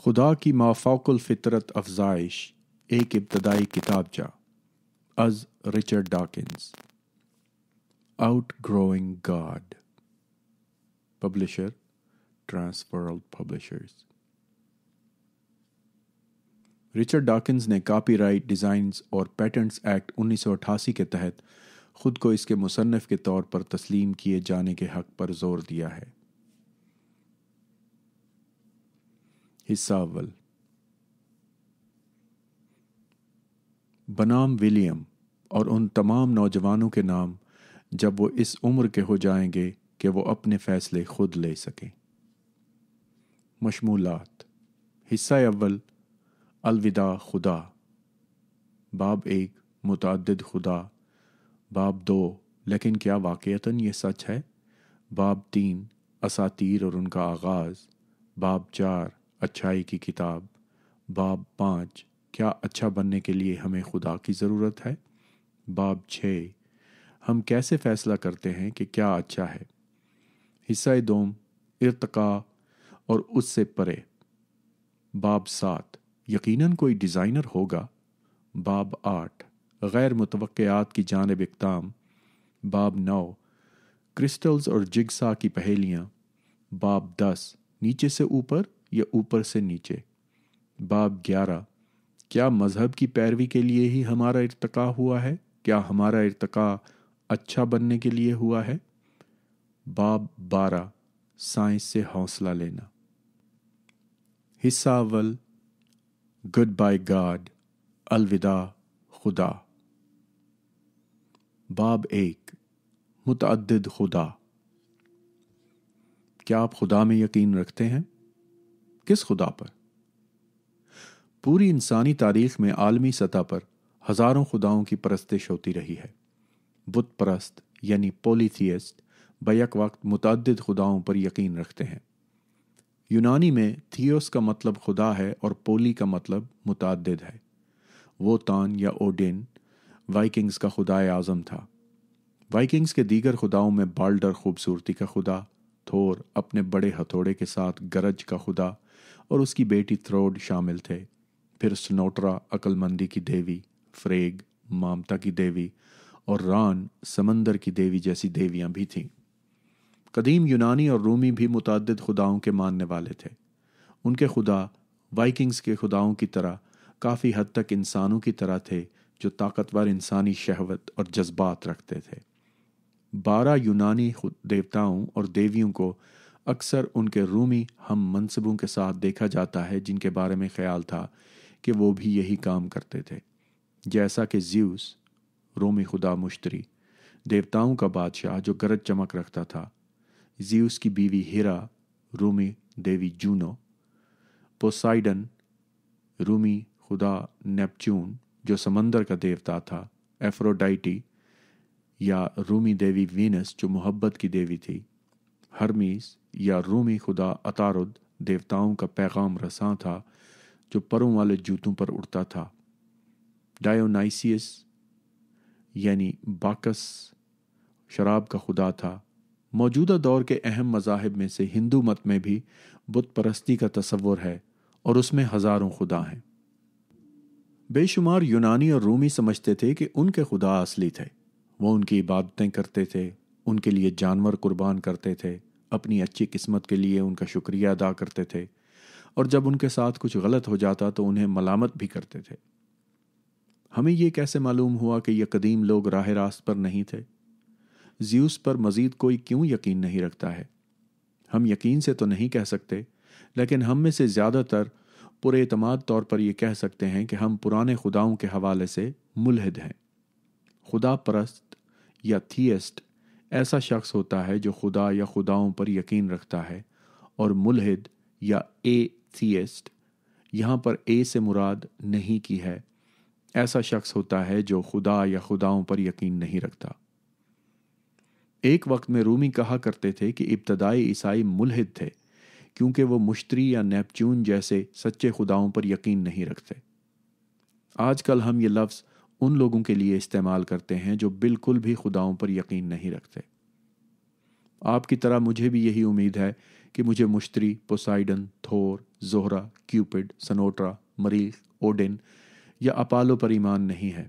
خدا کی مافوق الفطرت افزائش ایک ابتدائی کتابچہ از Richard Dawkins. Outgrowing God. Publisher Transworld publishers. Richard Dawkins نے کاپی رائٹ ڈیزائنز اور پیٹنٹس ایکٹ 1988 کے تحت خود کو اس کے مصنف کے طور پر تسلیم کیے جانے کے حق پر زور دیا ہے. حصہ اول. بنام ولیم اور ان تمام نوجوانوں کے نام جب وہ اس عمر کے ہو جائیں گے کہ وہ اپنے فیصلے خود لے سکیں. مشمولات. حصہ اول. الوداع خدا. باب 1 متعدد خدا. باب 2 لیکن کیا واقعتاً یہ سچ ہے. باب 3 اساطیر اور ان کا آغاز. باب 4 اچھائی کی کتاب. باب 5 کیا اچھا بننے کے لیے ہمیں خدا کی ضرورت ہے. باب 6 ہم کیسے فیصلہ کرتے ہیں کہ کیا اچھا ہے. حصہ دوم ارتقاء اور اس سے پرے. باب 7 یقیناً کوئی ڈیزائنر ہوگا. باب 8 غیر متوقعات کی جانب اقدام. باب 9 کرسٹلز اور جگسا کی پہیلیاں. باب 10 نیچے سے اوپر یا اوپر سے نیچے. باب 11 کیا مذہب کی پیروی کے لیے ہی ہمارا ارتقاء ہوا ہے. کیا ہمارا ارتقاء اچھا بننے کے لیے ہوا ہے. باب 12 سائنس سے حوصلہ لینا. حصہ اول. Good by God. الوداع خدا. باب 1 متعدد خدا. کیا آپ خدا میں یقین رکھتے ہیں؟ کس خدا پر؟ پوری انسانی تاریخ میں عالمی سطح پر ہزاروں خداؤں کی پرستش ہوتی رہی ہے. بت پرست یعنی پولی تھیسٹ بیک وقت متعدد خداؤں پر یقین رکھتے ہیں. یونانی میں تھیوس کا مطلب خدا ہے اور پولی کا مطلب متعدد ہے. ووتان یا اوڈن وائکنگز کا خدائے اعظم تھا. وائکنگز کے دیگر خداؤں میں بالڈر خوبصورتی کا خدا، تھور اپنے بڑے ہتھوڑے کے ساتھ گرج کا خدا اور اس کی بیٹی تھروڈ شامل تھے. پھر سنوٹرا عقل مندی کی دیوی، فریگ مامتا کی دیوی اور ران سمندر کی دیوی جیسی دیویاں بھی تھیں. قدیم یونانی اور رومی بھی متعدد خداؤں کے ماننے والے تھے. ان کے خدا وائکنگز کے خداؤں کی طرح کافی حد تک انسانوں کی طرح تھے جو طاقتور انسانی شہوت اور جذبات رکھتے تھے. 12 یونانی دیوتاؤں اور دیویوں کو اکثر ان کے رومی ہم منصبوں کے ساتھ دیکھا جاتا ہے جن کے بارے میں خیال تھا کہ وہ بھی یہی کام کرتے تھے. جیسا کہ زیوس رومی خدا مشتری، دیوتاؤں کا بادشاہ جو گرج چمک رکھتا تھا. زیوس کی بیوی ہیرا رومی دیوی جونو. پوسائیڈن رومی خدا نیپچون جو سمندر کا دیوتا تھا. ایفروڈائٹی یا رومی دیوی وینس جو محبت کی دیوی تھی. ہرمیس یا رومی خدا عطارد دیوتاؤں کا پیغام رساں تھا جو پروں والے جوتوں پر اڑتا تھا. ڈایونائسیس یعنی باکس شراب کا خدا تھا. موجودہ دور کے اہم مذاہب میں سے ہندو مت میں بھی بت پرستی کا تصور ہے اور اس میں ہزاروں خدا ہیں. بے شمار یونانی اور رومی سمجھتے تھے کہ ان کے خدا اصلی تھے. وہ ان کی عبادتیں کرتے تھے، ان کے لیے جانور قربان کرتے تھے، اپنی اچھی قسمت کے لیے ان کا شکریہ ادا کرتے تھے اور جب ان کے ساتھ کچھ غلط ہو جاتا تو انہیں ملامت بھی کرتے تھے. ہمیں یہ کیسے معلوم ہوا کہ یہ قدیم لوگ راہ راست پر نہیں تھے؟ زیوس پر مزید کوئی کیوں یقین نہیں رکھتا ہے؟ ہم یقین سے تو نہیں کہہ سکتے، لیکن ہم میں سے زیادہ تر پر اعتماد طور پر یہ کہہ سکتے ہیں کہ ہم پرانے خداؤں کے حوالے سے ملحد ہیں. خدا پرست یا تھیسٹ ایسا شخص ہوتا ہے جو خدا یا خداؤں پر یقین رکھتا ہے، اور ملحد یا اے تھیسٹ، یہاں پر اے سے مراد نہیں کی ہے، ایسا شخص ہوتا ہے جو خدا یا خداؤں پر یقین نہیں رکھتا. ایک وقت میں رومی کہا کرتے تھے کہ ابتدائی عیسائی ملحد تھے کیونکہ وہ مشتری یا نیپچون جیسے سچے خداؤں پر یقین نہیں رکھتے. آج کل ہم یہ لفظ ان لوگوں کے لیے استعمال کرتے ہیں جو بالکل بھی خداؤں پر یقین نہیں رکھتے. آپ کی طرح مجھے بھی یہی امید ہے کہ مجھے مشتری، پوسائیڈن، تھور، زہرہ، کیوپڈ، سنوٹرا، مریخ، اوڈن یا اپالو پر ایمان نہیں ہے۔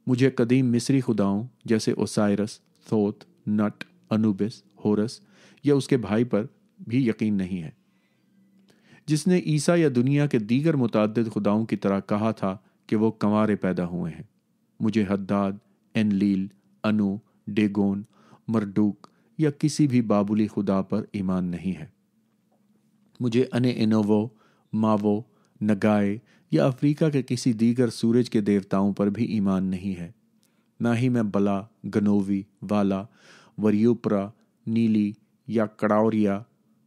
مجھے قدیم مصری خداؤں جیسے اوسائرس، تھوت، نٹ، انوبس، ہورس یا اس کے بھائی پر بھی یقین نہیں ہے۔ جس نے عیسیٰ یا دنیا کے دیگر متعدد خداؤں کی طرح کہا تھا کہ وہ کنوارے پیدا ہوئے ہیں۔ مجھے حداد، انلیل، انو، ڈیگون، مردوک یا کسی بھی بابلی خدا پر ایمان نہیں ہے۔ مجھے انوو، ماوو، نگائے یا افریقہ کے کسی دیگر سورج کے دیوتاؤں پر بھی ایمان نہیں ہے۔ نہ ہی میں بلا، گنووی، والا، وریوپرا، نیلی یا کڑاوریا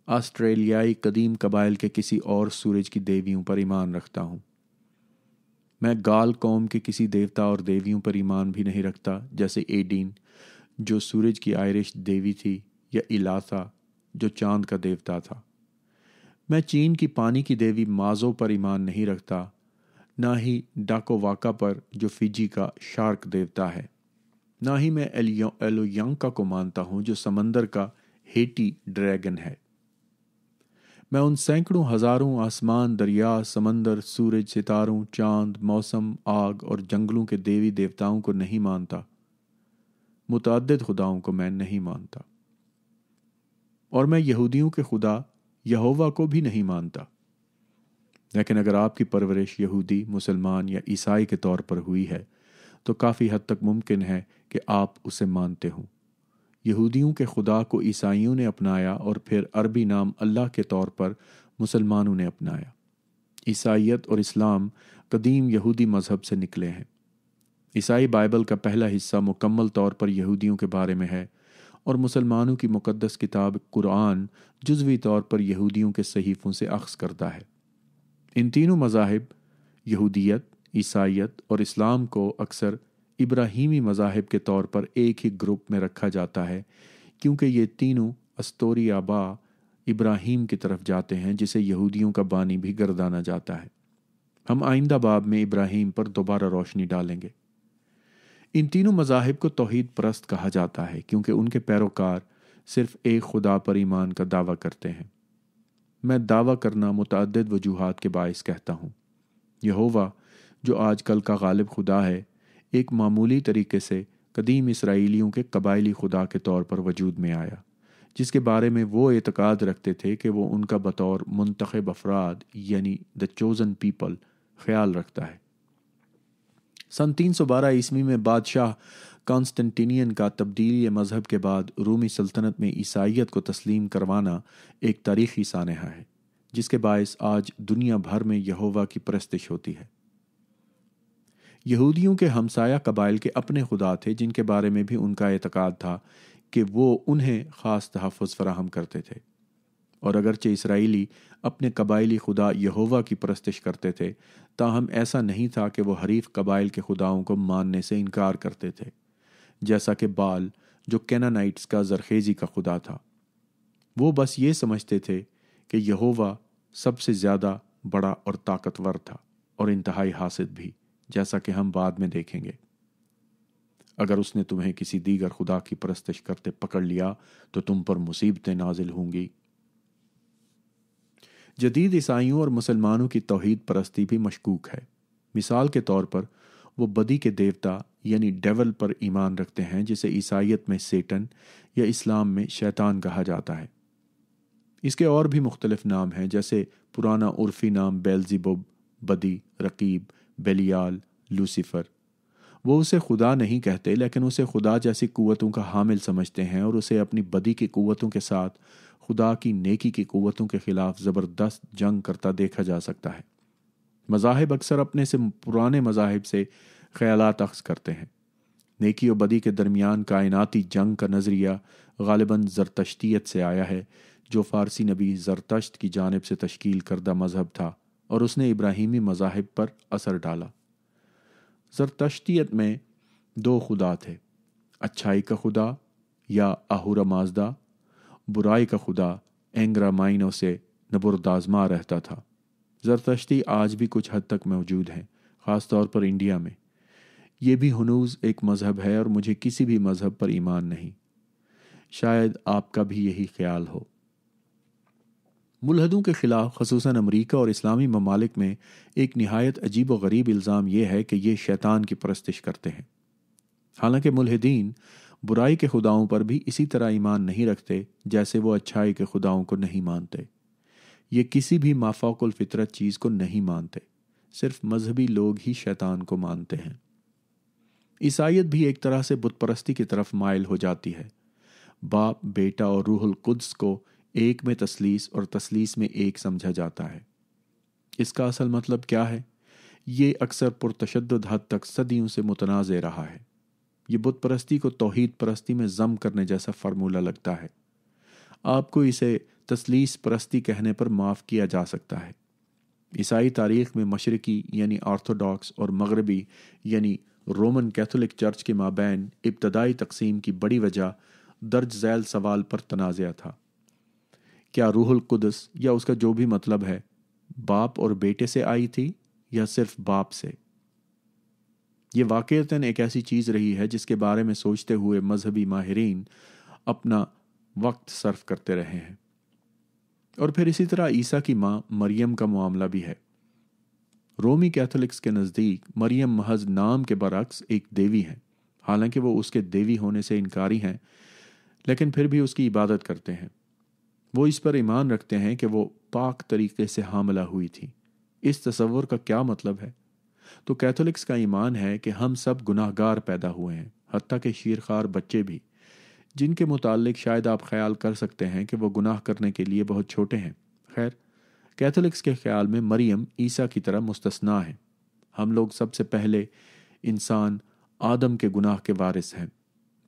آسٹریلیائی قدیم قبائل کے کسی اور سورج کی دیویوں پر ایمان رکھتا ہوں۔ میں گال قوم کے کسی دیوتا اور دیویوں پر ایمان بھی نہیں رکھتا، جیسے ایڈین جو سورج کی آئرش دیوی تھی، یا ایلاتھا جو چاند کا دیوتا تھا۔ میں چین کی پانی کی دیوی مازو پر ایمان نہیں رکھتا، نہ ہی ڈاکو واکا پر جو فیجی کا شارک دیوتا ہے۔ نہ ہی میں ایلوینکا کو مانتا ہوں جو سمندر کا ہیٹی ڈریگن ہے۔ میں ان سینکڑوں ہزاروں آسمان، دریا، سمندر، سورج، ستاروں، چاند، موسم، آگ اور جنگلوں کے دیوی دیوتاؤں کو نہیں مانتا۔ متعدد خداؤں کو میں نہیں مانتا، اور میں یہودیوں کے خدا یہوہ کو بھی نہیں مانتا۔ لیکن اگر آپ کی پرورش یہودی، مسلمان یا عیسائی کے طور پر ہوئی ہے تو کافی حد تک ممکن ہے کہ آپ اسے مانتے ہوں۔ یہودیوں کے خدا کو عیسائیوں نے اپنایا اور پھر عربی نام اللہ کے طور پر مسلمانوں نے اپنایا۔ عیسائیت اور اسلام قدیم یہودی مذہب سے نکلے ہیں۔ عیسائی بائبل کا پہلا حصہ مکمل طور پر یہودیوں کے بارے میں ہے، اور مسلمانوں کی مقدس کتاب قرآن جزوی طور پر یہودیوں کے صحیفوں سے اخذ کرتا ہے۔ ان تینوں مذاہب، یہودیت، عیسائیت اور اسلام کو اکثر ابراہیمی مذاہب کے طور پر ایک ہی گروپ میں رکھا جاتا ہے، کیونکہ یہ تینوں اسطوری آبا ابراہیم کی طرف جاتے ہیں، جسے یہودیوں کا بانی بھی گردانا جاتا ہے۔ ہم آئندہ باب میں ابراہیم پر دوبارہ روشنی ڈالیں گے۔ ان تینوں مذاہب کو توحید پرست کہا جاتا ہے کیونکہ ان کے پیروکار صرف ایک خدا پر ایمان کا دعویٰ کرتے ہیں۔ میں دعویٰ کرنا متعدد وجوہات کے باعث کہتا ہوں۔ یہوہ جو آج کل کا غالب خدا ہے، ایک معمولی طریقے سے قدیم اسرائیلیوں کے قبائلی خدا کے طور پر وجود میں آیا، جس کے بارے میں وہ اعتقاد رکھتے تھے کہ وہ ان کا بطور منتخب افراد یعنی دا چوزن پیپل خیال رکھتا ہے۔ سن 312 عیسوی میں بادشاہ کانسٹنٹینین کا تبدیلی مذہب کے بعد رومی سلطنت میں عیسائیت کو تسلیم کروانا ایک تاریخی سانحہ ہے، جس کے باعث آج دنیا بھر میں یہوہ کی پرستش ہوتی ہے۔ یہودیوں کے ہمسایہ قبائل کے اپنے خدا تھے جن کے بارے میں بھی ان کا اعتقاد تھا کہ وہ انہیں خاص تحفظ فراہم کرتے تھے، اور اگرچہ اسرائیلی اپنے قبائلی خدا یہوہ کی پرستش کرتے تھے، تاہم ایسا نہیں تھا کہ وہ حریف قبائل کے خداؤں کو ماننے سے انکار کرتے تھے، جیسا کہ بال جو کینانائٹس کا زرخیزی کا خدا تھا۔ وہ بس یہ سمجھتے تھے کہ یہوہ سب سے زیادہ بڑا اور طاقتور تھا، اور انتہائی حاسد بھی، جیسا کہ ہم بعد میں دیکھیں گے۔ اگر اس نے تمہیں کسی دیگر خدا کی پرستش کرتے پکڑ لیا تو تم پر مصیبتیں نازل ہوں گی۔ جدید عیسائیوں اور مسلمانوں کی توحید پرستی بھی مشکوک ہے۔ مثال کے طور پر وہ بدی کے دیوتا یعنی ڈیول پر ایمان رکھتے ہیں، جسے عیسائیت میں سیٹن یا اسلام میں شیطان کہا جاتا ہے۔ اس کے اور بھی مختلف نام ہیں، جیسے پرانا عرفی نام بیلزیبوب، بدی، رقیب، بیلیال، لوسیفر۔ وہ اسے خدا نہیں کہتے، لیکن اسے خدا جیسی قوتوں کا حامل سمجھتے ہیں، اور اسے اپنی بدی کی قوتوں کے ساتھ خدا کی نیکی کی قوتوں کے خلاف زبردست جنگ کرتا دیکھا جا سکتا ہے۔ مذاہب اکثر اپنے سے پرانے مذاہب سے خیالات اخذ کرتے ہیں۔ نیکی و بدی کے درمیان کائناتی جنگ کا نظریہ غالباً زرتشتیت سے آیا ہے، جو فارسی نبی زرتشت کی جانب سے تشکیل کردہ مذہب تھا، اور اس نے ابراہیمی مذاہب پر اثر ڈالا۔ زرتشتیت میں دو خدا تھے، اچھائی کا خدا یا اہورا مازدا، برائی کا خدا اینگرا مائنو سے نبوردازما رہتا تھا۔ زرتشتی آج بھی کچھ حد تک موجود ہیں، خاص طور پر انڈیا میں۔ یہ بھی ہنوز ایک مذہب ہے، اور مجھے کسی بھی مذہب پر ایمان نہیں۔ شاید آپ کا بھی یہی خیال ہو۔ ملحدوں کے خلاف خصوصاً امریکہ اور اسلامی ممالک میں ایک نہایت عجیب و غریب الزام یہ ہے کہ یہ شیطان کی پرستش کرتے ہیں، حالانکہ ملحدین برائی کے خداؤں پر بھی اسی طرح ایمان نہیں رکھتے جیسے وہ اچھائی کے خداؤں کو نہیں مانتے۔ یہ کسی بھی مافوق الفطرت چیز کو نہیں مانتے، صرف مذہبی لوگ ہی شیطان کو مانتے ہیں۔ عیسائیت بھی ایک طرح سے بت پرستی کی طرف مائل ہو جاتی ہے۔ باپ، بیٹا اور روح القدس کو ایک میں تثلیث اور تثلیث میں ایک سمجھا جاتا ہے۔ اس کا اصل مطلب کیا ہے؟ یہ اکثر پرتشدد حد تک صدیوں سے متنازع رہا ہے۔ یہ بت پرستی کو توحید پرستی میں ضم کرنے جیسا فارمولہ لگتا ہے۔ آپ کو اسے تثلیث پرستی کہنے پر معاف کیا جا سکتا ہے۔ عیسائی تاریخ میں مشرقی یعنی آرتھوڈاکس اور مغربی یعنی رومن کیتھولک چرچ کے مابین ابتدائی تقسیم کی بڑی وجہ درج ذیل سوال پر تنازع تھا۔ کیا روح القدس یا اس کا جو بھی مطلب ہے باپ اور بیٹے سے آئی تھی یا صرف باپ سے؟ یہ واقعتاً ایک ایسی چیز رہی ہے جس کے بارے میں سوچتے ہوئے مذہبی ماہرین اپنا وقت صرف کرتے رہے ہیں۔ اور پھر اسی طرح عیسیٰ کی ماں مریم کا معاملہ بھی ہے۔ رومی کیتھولکس کے نزدیک مریم محض نام کے برعکس ایک دیوی ہیں، حالانکہ وہ اس کے دیوی ہونے سے انکاری ہیں، لیکن پھر بھی اس کی عبادت کرتے ہیں۔ وہ اس پر ایمان رکھتے ہیں کہ وہ پاک طریقے سے حاملہ ہوئی تھی۔ اس تصور کا کیا مطلب ہے؟ تو کیتھولکس کا ایمان ہے کہ ہم سب گناہ گار پیدا ہوئے ہیں، حتیٰ کہ شیرخوار بچے بھی، جن کے متعلق شاید آپ خیال کر سکتے ہیں کہ وہ گناہ کرنے کے لیے بہت چھوٹے ہیں۔ خیر، کیتھولکس کے خیال میں مریم عیسیٰ کی طرح مستثنا ہے۔ ہم لوگ سب سے پہلے انسان آدم کے گناہ کے وارث ہیں۔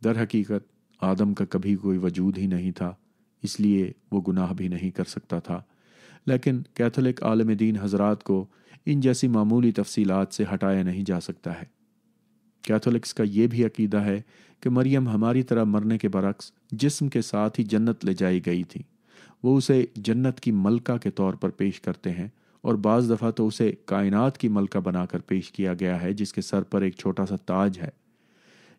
در حقیقت آدم کا کبھی کوئی وجود ہی نہیں تھا، اس لیے وہ گناہ بھی نہیں کر سکتا تھا، لیکن کیتھولک عالم دین حضرات کو ان جیسی معمولی تفصیلات سے ہٹایا نہیں جا سکتا ہے۔ کیتھولکس کا یہ بھی عقیدہ ہے کہ مریم ہماری طرح مرنے کے برعکس جسم کے ساتھ ہی جنت لے جائی گئی تھی۔ وہ اسے جنت کی ملکہ کے طور پر پیش کرتے ہیں، اور بعض دفعہ تو اسے کائنات کی ملکہ بنا کر پیش کیا گیا ہے جس کے سر پر ایک چھوٹا سا تاج ہے۔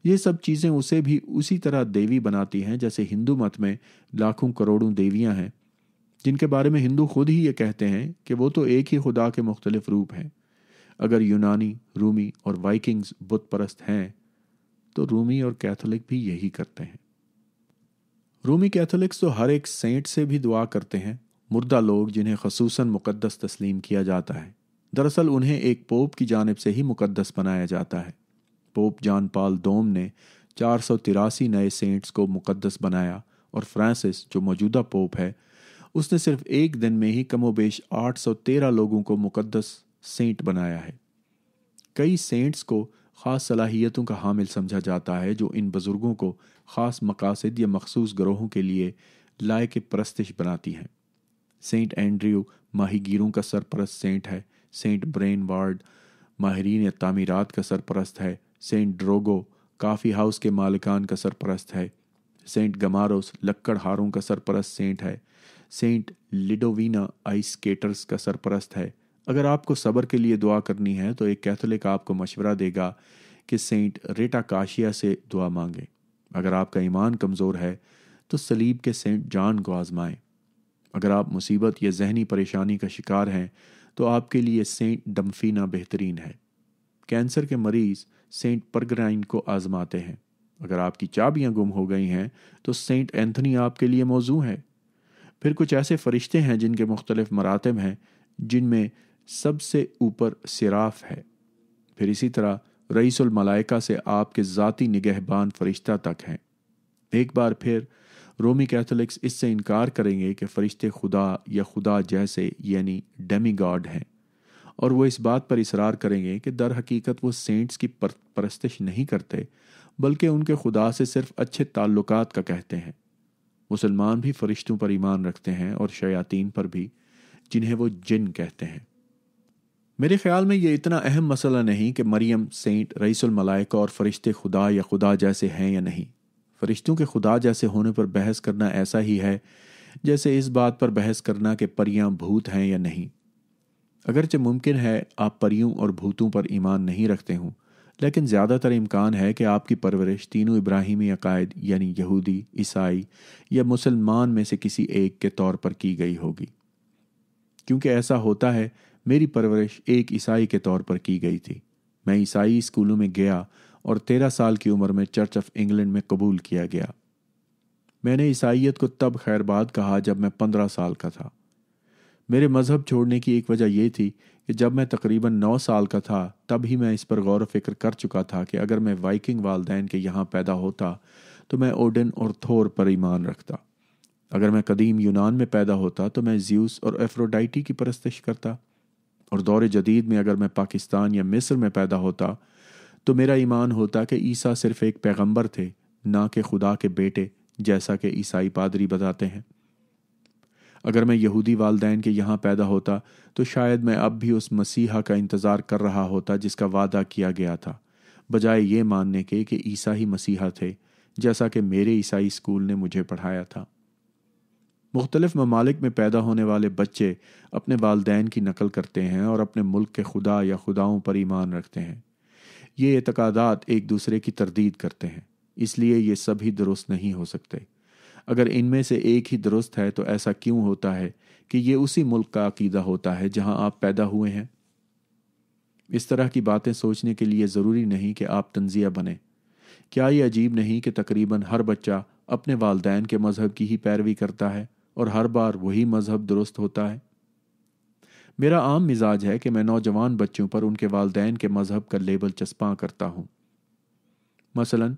یہ سب چیزیں اسے بھی اسی طرح دیوی بناتی ہیں جیسے ہندو مت میں لاکھوں کروڑوں دیویاں ہیں، جن کے بارے میں ہندو خود ہی یہ کہتے ہیں کہ وہ تو ایک ہی خدا کے مختلف روپ ہیں۔ اگر یونانی، رومی اور وائکنگز بت پرست ہیں تو رومی اور کیتھولک بھی یہی کرتے ہیں۔ رومی کیتھولکس تو ہر ایک سینٹ سے بھی دعا کرتے ہیں، مردہ لوگ جنہیں خصوصاً مقدس تسلیم کیا جاتا ہے۔ دراصل انہیں ایک پوپ کی جانب سے ہی مقدس بنایا جاتا ہے۔ پوپ جان پال دوم نے 483 نئے سینٹس کو مقدس بنایا، اور فرانسس جو موجودہ پوپ ہے اس نے صرف ایک دن میں ہی کم و بیش 813 لوگوں کو مقدس سینٹ بنایا ہے۔ کئی سینٹس کو خاص صلاحیتوں کا حامل سمجھا جاتا ہے جو ان بزرگوں کو خاص مقاصد یا مخصوص گروہوں کے لیے لائق پرستش بناتی ہیں۔ سینٹ اینڈریو ماہی گیروں کا سرپرست سینٹ ہے، سینٹ برین وارڈ ماہرین تعمیرات کا سرپرست ہے، سینٹ ڈروگو کافی ہاؤس کے مالکان کا سرپرست ہے، سینٹ گماروس لکڑ ہاروں کا سرپرست سینٹ ہے، سینٹ لیڈووینا آئس سکیٹرز کا سرپرست ہے۔ اگر آپ کو صبر کے لیے دعا کرنی ہے تو ایک کیتھولک آپ کو مشورہ دے گا کہ سینٹ ریٹا کاشیا سے دعا مانگیں۔ اگر آپ کا ایمان کمزور ہے تو صلیب کے سینٹ جان کو آزمائیں۔ اگر آپ مصیبت یا ذہنی پریشانی کا شکار ہیں تو آپ کے لیے سینٹ ڈمفینا بہترین ہے۔ کینسر کے مریض سینٹ پرگرائن کو آزماتے ہیں۔ اگر آپ کی چابیاں گم ہو گئی ہیں تو سینٹ اینتھنی آپ کے لیے موزوں ہے۔ پھر کچھ ایسے فرشتے ہیں جن کے مختلف مراتب ہیں، جن میں سب سے اوپر سراف ہے۔ پھر اسی طرح رئیس الملائکہ سے آپ کے ذاتی نگہبان فرشتہ تک ہیں۔ ایک بار پھر رومی کیتھولکس اس سے انکار کریں گے کہ فرشتے خدا یا خدا جیسے یعنی ڈیمی گاڈ ہیں، اور وہ اس بات پر اصرار کریں گے کہ در حقیقت وہ سینٹس کی پرستش نہیں کرتے بلکہ ان کے خدا سے صرف اچھے تعلقات کا کہتے ہیں۔ مسلمان بھی فرشتوں پر ایمان رکھتے ہیں اور شیاطین پر بھی، جنہیں وہ جن کہتے ہیں۔ میرے خیال میں یہ اتنا اہم مسئلہ نہیں کہ مریم، سینٹ، رئیس الملائکہ اور فرشتے خدا یا خدا جیسے ہیں یا نہیں۔ فرشتوں کے خدا جیسے ہونے پر بحث کرنا ایسا ہی ہے جیسے اس بات پر بحث کرنا کہ پریاں بھوت ہیں یا نہیں۔ اگرچہ ممکن ہے آپ پریوں اور بھوتوں پر ایمان نہیں رکھتے ہوں، لیکن زیادہ تر امکان ہے کہ آپ کی پرورش تینوں ابراہیمی عقائد یعنی یہودی، عیسائی یا مسلمان میں سے کسی ایک کے طور پر کی گئی ہوگی۔ کیونکہ ایسا ہوتا ہے میری پرورش ایک عیسائی کے طور پر کی گئی تھی۔ میں عیسائی اسکولوں میں گیا اور 13 سال کی عمر میں چرچ آف انگلینڈ میں قبول کیا گیا۔ میں نے عیسائیت کو تب خیر باد کہا جب میں 15 سال کا تھا۔ میرے مذہب چھوڑنے کی ایک وجہ یہ تھی کہ جب میں تقریباً 9 سال کا تھا تب ہی میں اس پر غور و فکر کر چکا تھا کہ اگر میں وائکنگ والدین کے یہاں پیدا ہوتا تو میں اوڈن اور تھور پر ایمان رکھتا۔ اگر میں قدیم یونان میں پیدا ہوتا تو میں زیوس اور ایفروڈائٹی کی پرستش کرتا، اور دور جدید میں اگر میں پاکستان یا مصر میں پیدا ہوتا تو میرا ایمان ہوتا کہ عیسیٰ صرف ایک پیغمبر تھے، نہ کہ خدا کے بیٹے، جیسا کہ عیسائی پادری بتاتے ہیں۔ اگر میں یہودی والدین کے یہاں پیدا ہوتا تو شاید میں اب بھی اس مسیحا کا انتظار کر رہا ہوتا جس کا وعدہ کیا گیا تھا، بجائے یہ ماننے کے کہ عیسیٰ ہی مسیحا تھے، جیسا کہ میرے عیسائی اسکول نے مجھے پڑھایا تھا۔ مختلف ممالک میں پیدا ہونے والے بچے اپنے والدین کی نقل کرتے ہیں اور اپنے ملک کے خدا یا خداؤں پر ایمان رکھتے ہیں۔ یہ اعتقادات ایک دوسرے کی تردید کرتے ہیں، اس لیے یہ سبھی درست نہیں ہو سکتے۔ اگر ان میں سے ایک ہی درست ہے تو ایسا کیوں ہوتا ہے کہ یہ اسی ملک کا عقیدہ ہوتا ہے جہاں آپ پیدا ہوئے ہیں؟ اس طرح کی باتیں سوچنے کے لیے ضروری نہیں کہ آپ تنزیہ بنیں۔ کیا یہ عجیب نہیں کہ تقریباً ہر بچہ اپنے والدین کے مذہب کی ہی پیروی کرتا ہے اور ہر بار وہی مذہب درست ہوتا ہے؟ میرا عام مزاج ہے کہ میں نوجوان بچوں پر ان کے والدین کے مذہب کا لیبل چسپاں کرتا ہوں۔ مثلاً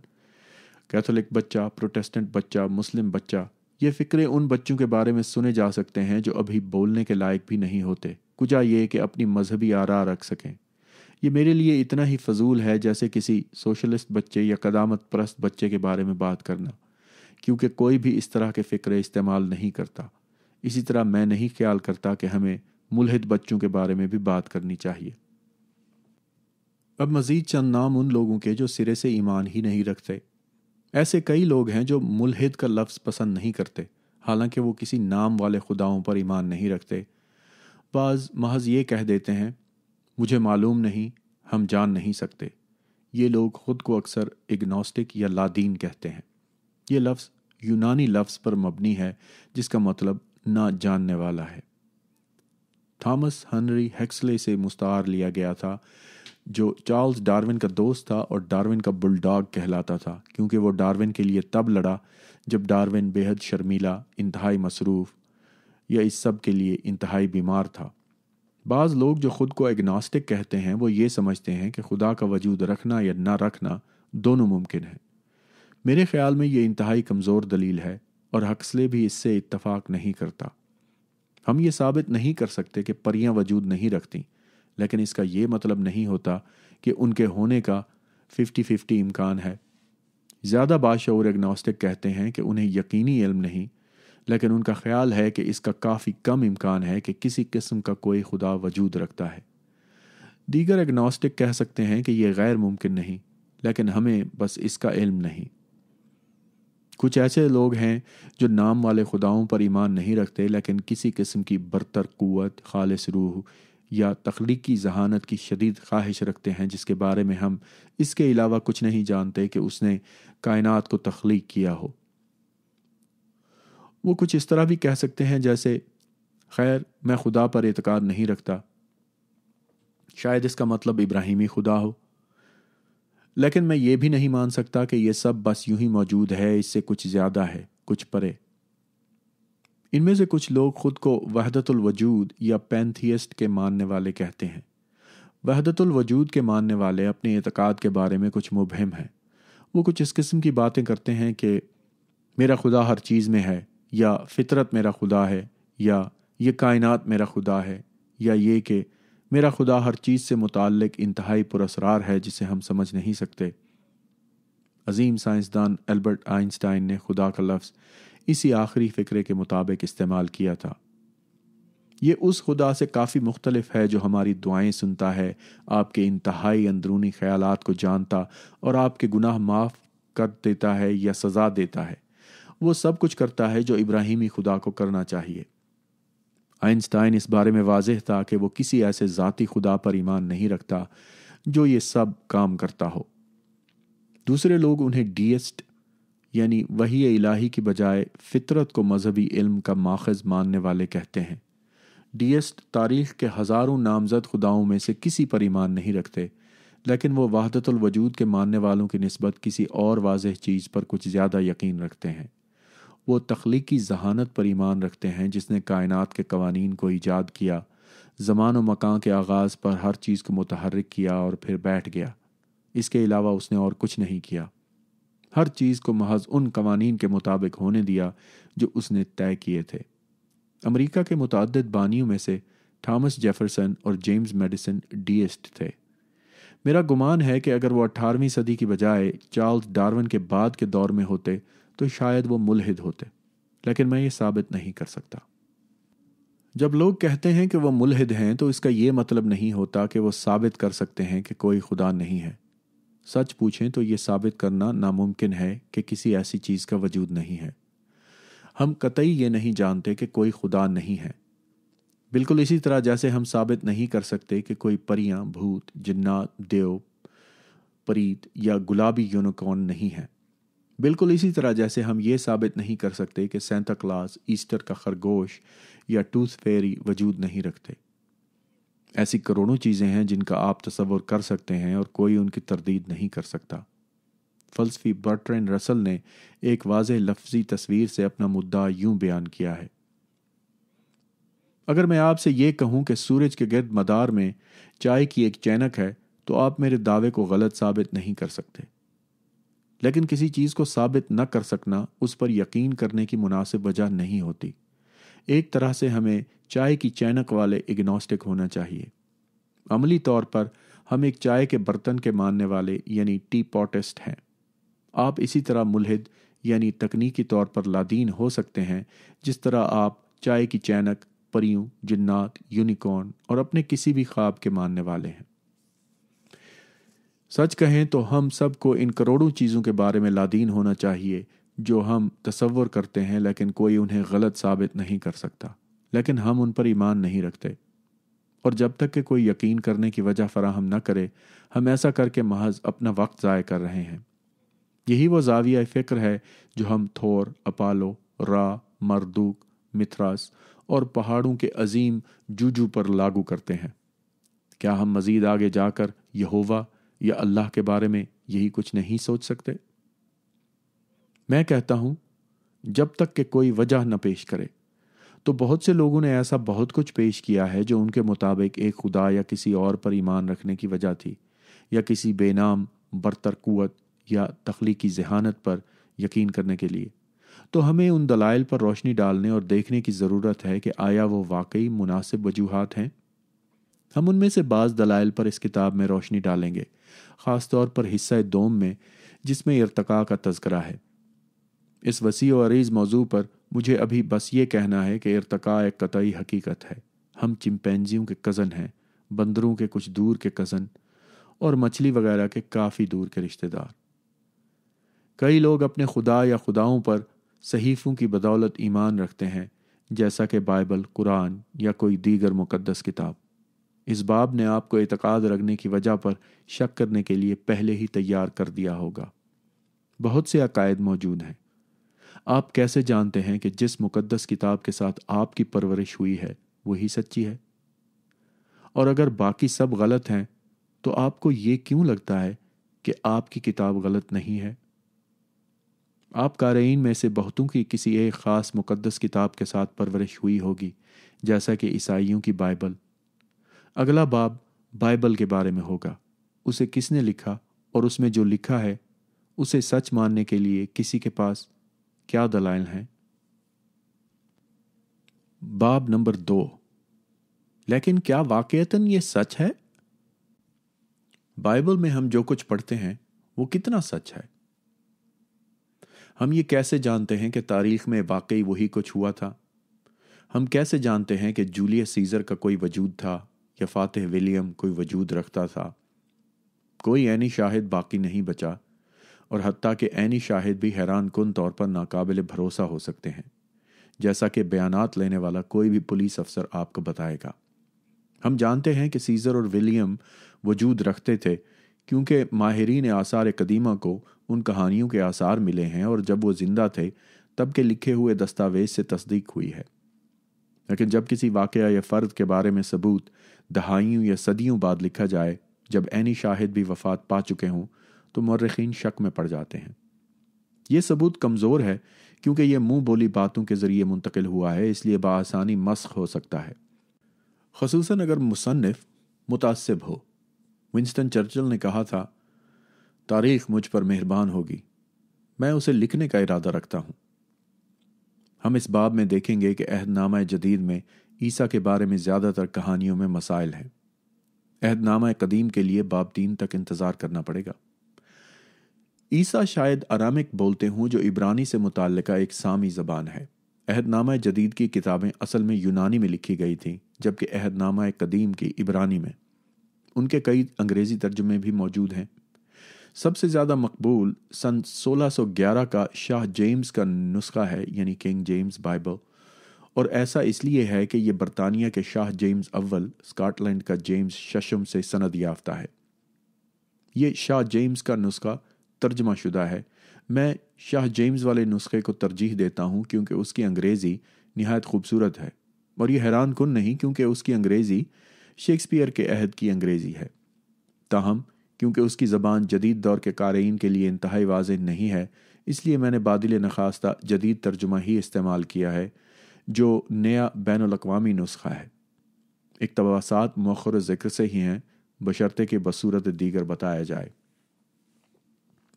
کیتھولک بچہ، پروٹسٹنٹ بچہ، مسلم بچہ، یہ فکرے ان بچوں کے بارے میں سنے جا سکتے ہیں جو ابھی بولنے کے لائق بھی نہیں ہوتے، کجا یہ کہ اپنی مذہبی آراء رکھ سکیں۔ یہ میرے لیے اتنا ہی فضول ہے جیسے کسی سوشلسٹ بچے یا قدامت پرست بچے کے بارے میں بات کرنا، کیونکہ کوئی بھی اس طرح کے فکرے استعمال نہیں کرتا۔ اسی طرح میں نہیں خیال کرتا کہ ہمیں ملحد بچوں کے بارے میں بھی بات کرنی چاہیے۔ اب مزید چند نام ان لوگوں کے جو سرے سے ایمان ہی نہیں رکھتے۔ ایسے کئی لوگ ہیں جو ملحد کا لفظ پسند نہیں کرتے، حالانکہ وہ کسی نام والے خداؤں پر ایمان نہیں رکھتے۔ بعض محض یہ کہہ دیتے ہیں مجھے معلوم نہیں، ہم جان نہیں سکتے۔ یہ لوگ خود کو اکثر اگنوسٹک یا لادین کہتے ہیں۔ یہ لفظ یونانی لفظ پر مبنی ہے جس کا مطلب نہ جاننے والا ہے۔ تھامس ہنری ہیکسلے سے مستعار لیا گیا تھا، جو چارلز ڈارون کا دوست تھا اور ڈارون کا بل ڈاگ کہلاتا تھا، کیونکہ وہ ڈارون کے لیے تب لڑا جب ڈارون بے حد شرمیلا، انتہائی مصروف یا اس سب کے لیے انتہائی بیمار تھا۔ بعض لوگ جو خود کو ایگناسٹک کہتے ہیں وہ یہ سمجھتے ہیں کہ خدا کا وجود رکھنا یا نہ رکھنا دونوں ممکن ہے۔ میرے خیال میں یہ انتہائی کمزور دلیل ہے اور ہکسلے بھی اس سے اتفاق نہیں کرتا۔ ہم یہ ثابت نہیں کر سکتے کہ پریاں وجود نہیں رکھتیں، لیکن اس کا یہ مطلب نہیں ہوتا کہ ان کے ہونے کا 50-50 امکان ہے۔ زیادہ باشعور ایگنوسٹک کہتے ہیں کہ انہیں یقینی علم نہیں، لیکن ان کا خیال ہے کہ اس کا کافی کم امکان ہے کہ کسی قسم کا کوئی خدا وجود رکھتا ہے۔ دیگر ایگنوسٹک کہہ سکتے ہیں کہ یہ غیر ممکن نہیں، لیکن ہمیں بس اس کا علم نہیں۔ کچھ ایسے لوگ ہیں جو نام والے خداؤں پر ایمان نہیں رکھتے، لیکن کسی قسم کی برتر قوت، خالص روح یا تخلیقی ذہانت کی شدید خواہش رکھتے ہیں جس کے بارے میں ہم اس کے علاوہ کچھ نہیں جانتے کہ اس نے کائنات کو تخلیق کیا ہو۔ وہ کچھ اس طرح بھی کہہ سکتے ہیں جیسے خیر میں خدا پر اعتقاد نہیں رکھتا، شاید اس کا مطلب ابراہیمی خدا ہو، لیکن میں یہ بھی نہیں مان سکتا کہ یہ سب بس یوں ہی موجود ہے، اس سے کچھ زیادہ ہے، کچھ پرے۔ ان میں سے کچھ لوگ خود کو وحدت الوجود یا پینتھیسٹ کے ماننے والے کہتے ہیں۔ وحدت الوجود کے ماننے والے اپنے اعتقاد کے بارے میں کچھ مبہم ہیں۔ وہ کچھ اس قسم کی باتیں کرتے ہیں کہ میرا خدا ہر چیز میں ہے، یا فطرت میرا خدا ہے، یا یہ کائنات میرا خدا ہے، یا یہ کہ میرا خدا ہر چیز سے متعلق انتہائی پراسرار ہے جسے ہم سمجھ نہیں سکتے۔ عظیم سائنسدان البرٹ آئنسٹائن نے خدا کا لفظ اسی آخری فکرے کے مطابق استعمال کیا تھا۔ یہ اس خدا سے کافی مختلف ہے جو ہماری دعائیں سنتا ہے، آپ کے انتہائی اندرونی خیالات کو جانتا اور آپ کے گناہ معاف کر دیتا ہے یا سزا دیتا ہے۔ وہ سب کچھ کرتا ہے جو ابراہیمی خدا کو کرنا چاہیے۔ آئنسٹائن اس بارے میں واضح تھا کہ وہ کسی ایسے ذاتی خدا پر ایمان نہیں رکھتا جو یہ سب کام کرتا ہو۔ دوسرے لوگ انہیں ڈیسٹ یعنی وحی الہی کی بجائے فطرت کو مذہبی علم کا ماخذ ماننے والے کہتے ہیں، ڈیسٹ تاریخ کے ہزاروں نامزد خداؤں میں سے کسی پر ایمان نہیں رکھتے، لیکن وہ وحدت الوجود کے ماننے والوں کی نسبت کسی اور واضح چیز پر کچھ زیادہ یقین رکھتے ہیں۔ وہ تخلیقی ذہانت پر ایمان رکھتے ہیں جس نے کائنات کے قوانین کو ایجاد کیا، زمان و مکان کے آغاز پر ہر چیز کو متحرک کیا اور پھر بیٹھ گیا۔ اس کے علاوہ اس نے اور کچھ نہیں کیا، ہر چیز کو محض ان قوانین کے مطابق ہونے دیا جو اس نے طے کیے تھے۔ امریکہ کے متعدد بانیوں میں سے تھامس جیفرسن اور جیمز میڈیسن ڈیسٹ تھے۔ میرا گمان ہے کہ اگر وہ 18ویں صدی کی بجائے چارلز ڈارون کے بعد کے دور میں ہوتے تو شاید وہ ملحد ہوتے، لیکن میں یہ ثابت نہیں کر سکتا۔ جب لوگ کہتے ہیں کہ وہ ملحد ہیں تو اس کا یہ مطلب نہیں ہوتا کہ وہ ثابت کر سکتے ہیں کہ کوئی خدا نہیں ہے۔ سچ پوچھیں تو یہ ثابت کرنا ناممکن ہے کہ کسی ایسی چیز کا وجود نہیں ہے۔ ہم قطعی یہ نہیں جانتے کہ کوئی خدا نہیں ہے، بالکل اسی طرح جیسے ہم ثابت نہیں کر سکتے کہ کوئی پریاں، بھوت، جنات، دیو، پریت یا گلابی یونیکارن نہیں ہے، بالکل اسی طرح جیسے ہم یہ ثابت نہیں کر سکتے کہ سینتا کلاس، ایسٹر کا خرگوش یا ٹوتھ فیری وجود نہیں رکھتے۔ ایسی کروڑوں چیزیں ہیں جن کا آپ تصور کر سکتے ہیں اور کوئی ان کی تردید نہیں کر سکتا۔ فلسفی برٹرینڈ رسل نے ایک واضح لفظی تصویر سے اپنا مدعا یوں بیان کیا ہے: اگر میں آپ سے یہ کہوں کہ سورج کے گرد مدار میں چائے کی ایک چینک ہے تو آپ میرے دعوے کو غلط ثابت نہیں کر سکتے، لیکن کسی چیز کو ثابت نہ کر سکنا اس پر یقین کرنے کی مناسب وجہ نہیں ہوتی۔ ایک طرح سے ہمیں چائے کی چینک والے اگنوسٹک ہونا چاہیے۔ عملی طور پر ہم ایک چائے کے برتن کے ماننے والے یعنی ٹی پوٹسٹ ہیں۔ آپ اسی طرح ملحد یعنی تکنیکی طور پر لادین ہو سکتے ہیں جس طرح آپ چائے کی چینک، پریوں، جنات، یونیکارن اور اپنے کسی بھی خواب کے ماننے والے ہیں۔ سچ کہیں تو ہم سب کو ان کروڑوں چیزوں کے بارے میں لادین ہونا چاہیے جو ہم تصور کرتے ہیں، لیکن کوئی انہیں غلط ثابت نہیں کر سکتا، لیکن ہم ان پر ایمان نہیں رکھتے، اور جب تک کہ کوئی یقین کرنے کی وجہ فراہم نہ کرے ہم ایسا کر کے محض اپنا وقت ضائع کر رہے ہیں۔ یہی وہ زاویہ فکر ہے جو ہم تھور، اپالو، را، مردوک، متراس اور پہاڑوں کے عظیم جوجو پر لاگو کرتے ہیں۔ کیا ہم مزید آگے جا کر یہوہ یا اللہ کے بارے میں یہی کچھ نہیں سوچ سکتے؟ میں کہتا ہوں جب تک کہ کوئی وجہ نہ پیش کرے تو بہت سے لوگوں نے ایسا بہت کچھ پیش کیا ہے جو ان کے مطابق ایک خدا یا کسی اور پر ایمان رکھنے کی وجہ تھی، یا کسی بے نام برتر قوت یا تخلیقی ذہانت پر یقین کرنے کے لیے۔ تو ہمیں ان دلائل پر روشنی ڈالنے اور دیکھنے کی ضرورت ہے کہ آیا وہ واقعی مناسب وجوہات ہیں۔ ہم ان میں سے بعض دلائل پر اس کتاب میں روشنی ڈالیں گے، خاص طور پر حصہ دوم میں جس میں ارتقاء کا تذکرہ ہے۔ اس وسیع و عریض موضوع پر مجھے ابھی بس یہ کہنا ہے کہ ارتقاء ایک قطعی حقیقت ہے۔ ہم چمپینزیوں کے کزن ہیں، بندروں کے کچھ دور کے کزن اور مچھلی وغیرہ کے کافی دور کے رشتہ دار۔ کئی لوگ اپنے خدا یا خداؤں پر صحیفوں کی بدولت ایمان رکھتے ہیں، جیسا کہ بائبل، قرآن یا کوئی دیگر مقدس کتاب۔ اس باب نے آپ کو اعتقاد رکھنے کی وجہ پر شک کرنے کے لیے پہلے ہی تیار کر دیا ہوگا۔ بہت سے عقائد موجود ہیں۔ آپ کیسے جانتے ہیں کہ جس مقدس کتاب کے ساتھ آپ کی پرورش ہوئی ہے وہی سچی ہے؟ اور اگر باقی سب غلط ہیں تو آپ کو یہ کیوں لگتا ہے کہ آپ کی کتاب غلط نہیں ہے؟ آپ قارئین میں سے بہتوں کی کسی ایک خاص مقدس کتاب کے ساتھ پرورش ہوئی ہوگی، جیسا کہ عیسائیوں کی بائبل۔ اگلا باب بائبل کے بارے میں ہوگا، اسے کس نے لکھا اور اس میں جو لکھا ہے اسے سچ ماننے کے لیے کسی کے پاس کیا دلائل ہیں۔ باب نمبر 2، لیکن کیا واقعتاً یہ سچ ہے؟ بائبل میں ہم جو کچھ پڑھتے ہیں وہ کتنا سچ ہے؟ ہم یہ کیسے جانتے ہیں کہ تاریخ میں واقعی وہی کچھ ہوا تھا؟ ہم کیسے جانتے ہیں کہ جولیس سیزر کا کوئی وجود تھا یا فاتح ولیم کوئی وجود رکھتا تھا؟ کوئی عینی شاہد باقی نہیں بچا، اور حتیٰ کہ عینی شاہد بھی حیران کن طور پر ناقابل بھروسہ ہو سکتے ہیں، جیسا کہ بیانات لینے والا کوئی بھی پولیس افسر آپ کو بتائے گا۔ ہم جانتے ہیں کہ سیزر اور ولیم وجود رکھتے تھے کیونکہ ماہرین آثار قدیمہ کو ان کہانیوں کے آثار ملے ہیں، اور جب وہ زندہ تھے تب کے لکھے ہوئے دستاویز سے تصدیق ہوئی ہے۔ لیکن جب کسی واقعہ یا فرد کے بارے میں ثبوت دہائیوں یا صدیوں بعد لکھا جائے، جب عینی شاہد بھی وفات پا چکے ہوں، تو مورخین شک میں پڑ جاتے ہیں۔ یہ ثبوت کمزور ہے کیونکہ یہ منہ بولی باتوں کے ذریعے منتقل ہوا ہے، اس لیے بآسانی مسخ ہو سکتا ہے، خصوصاً اگر مصنف متعصب ہو۔ ونسٹن چرچل نے کہا تھا، تاریخ مجھ پر مہربان ہوگی، میں اسے لکھنے کا ارادہ رکھتا ہوں۔ ہم اس باب میں دیکھیں گے کہ عہد نامہ جدید میں عیسیٰ کے بارے میں زیادہ تر کہانیوں میں مسائل ہیں۔ عہد نامہ قدیم کے لیے باب 3 تک انتظار کرنا پڑے گا۔ عیسیٰ شاید ارامک بولتے ہوں، جو عبرانی سے متعلقہ ایک سامی زبان ہے۔ عہد نامہ جدید کی کتابیں اصل میں یونانی میں لکھی گئی تھیں، جبکہ عہد نامہ قدیم کی عبرانی میں۔ ان کے کئی انگریزی ترجمے بھی موجود ہیں۔ سب سے زیادہ مقبول سن 1611 کا شاہ جیمز کا نسخہ ہے، یعنی کنگ جیمز بائبل، اور ایسا اس لیے ہے کہ یہ برطانیہ کے شاہ جیمز اول، اسکاٹ لینڈ کا جیمز ششم سے سند یافتہ ہے۔ یہ شاہ جیمز کا نسخہ ترجمہ شدہ ہے۔ میں شاہ جیمز والے نسخے کو ترجیح دیتا ہوں کیونکہ اس کی انگریزی نہایت خوبصورت ہے، اور یہ حیران کن نہیں کیونکہ اس کی انگریزی شیکسپیئر کے عہد کی انگریزی ہے۔ تاہم کیونکہ اس کی زبان جدید دور کے قارئین کے لیے انتہائی واضح نہیں ہے، اس لیے میں نے بادل نخواستہ جدید ترجمہ ہی استعمال کیا ہے، جو نیا بین الاقوامی نسخہ ہے۔ اقتباسات مؤخر ذکر سے ہی ہیں، بشرطے کہ بصورت دیگر بتایا جائے۔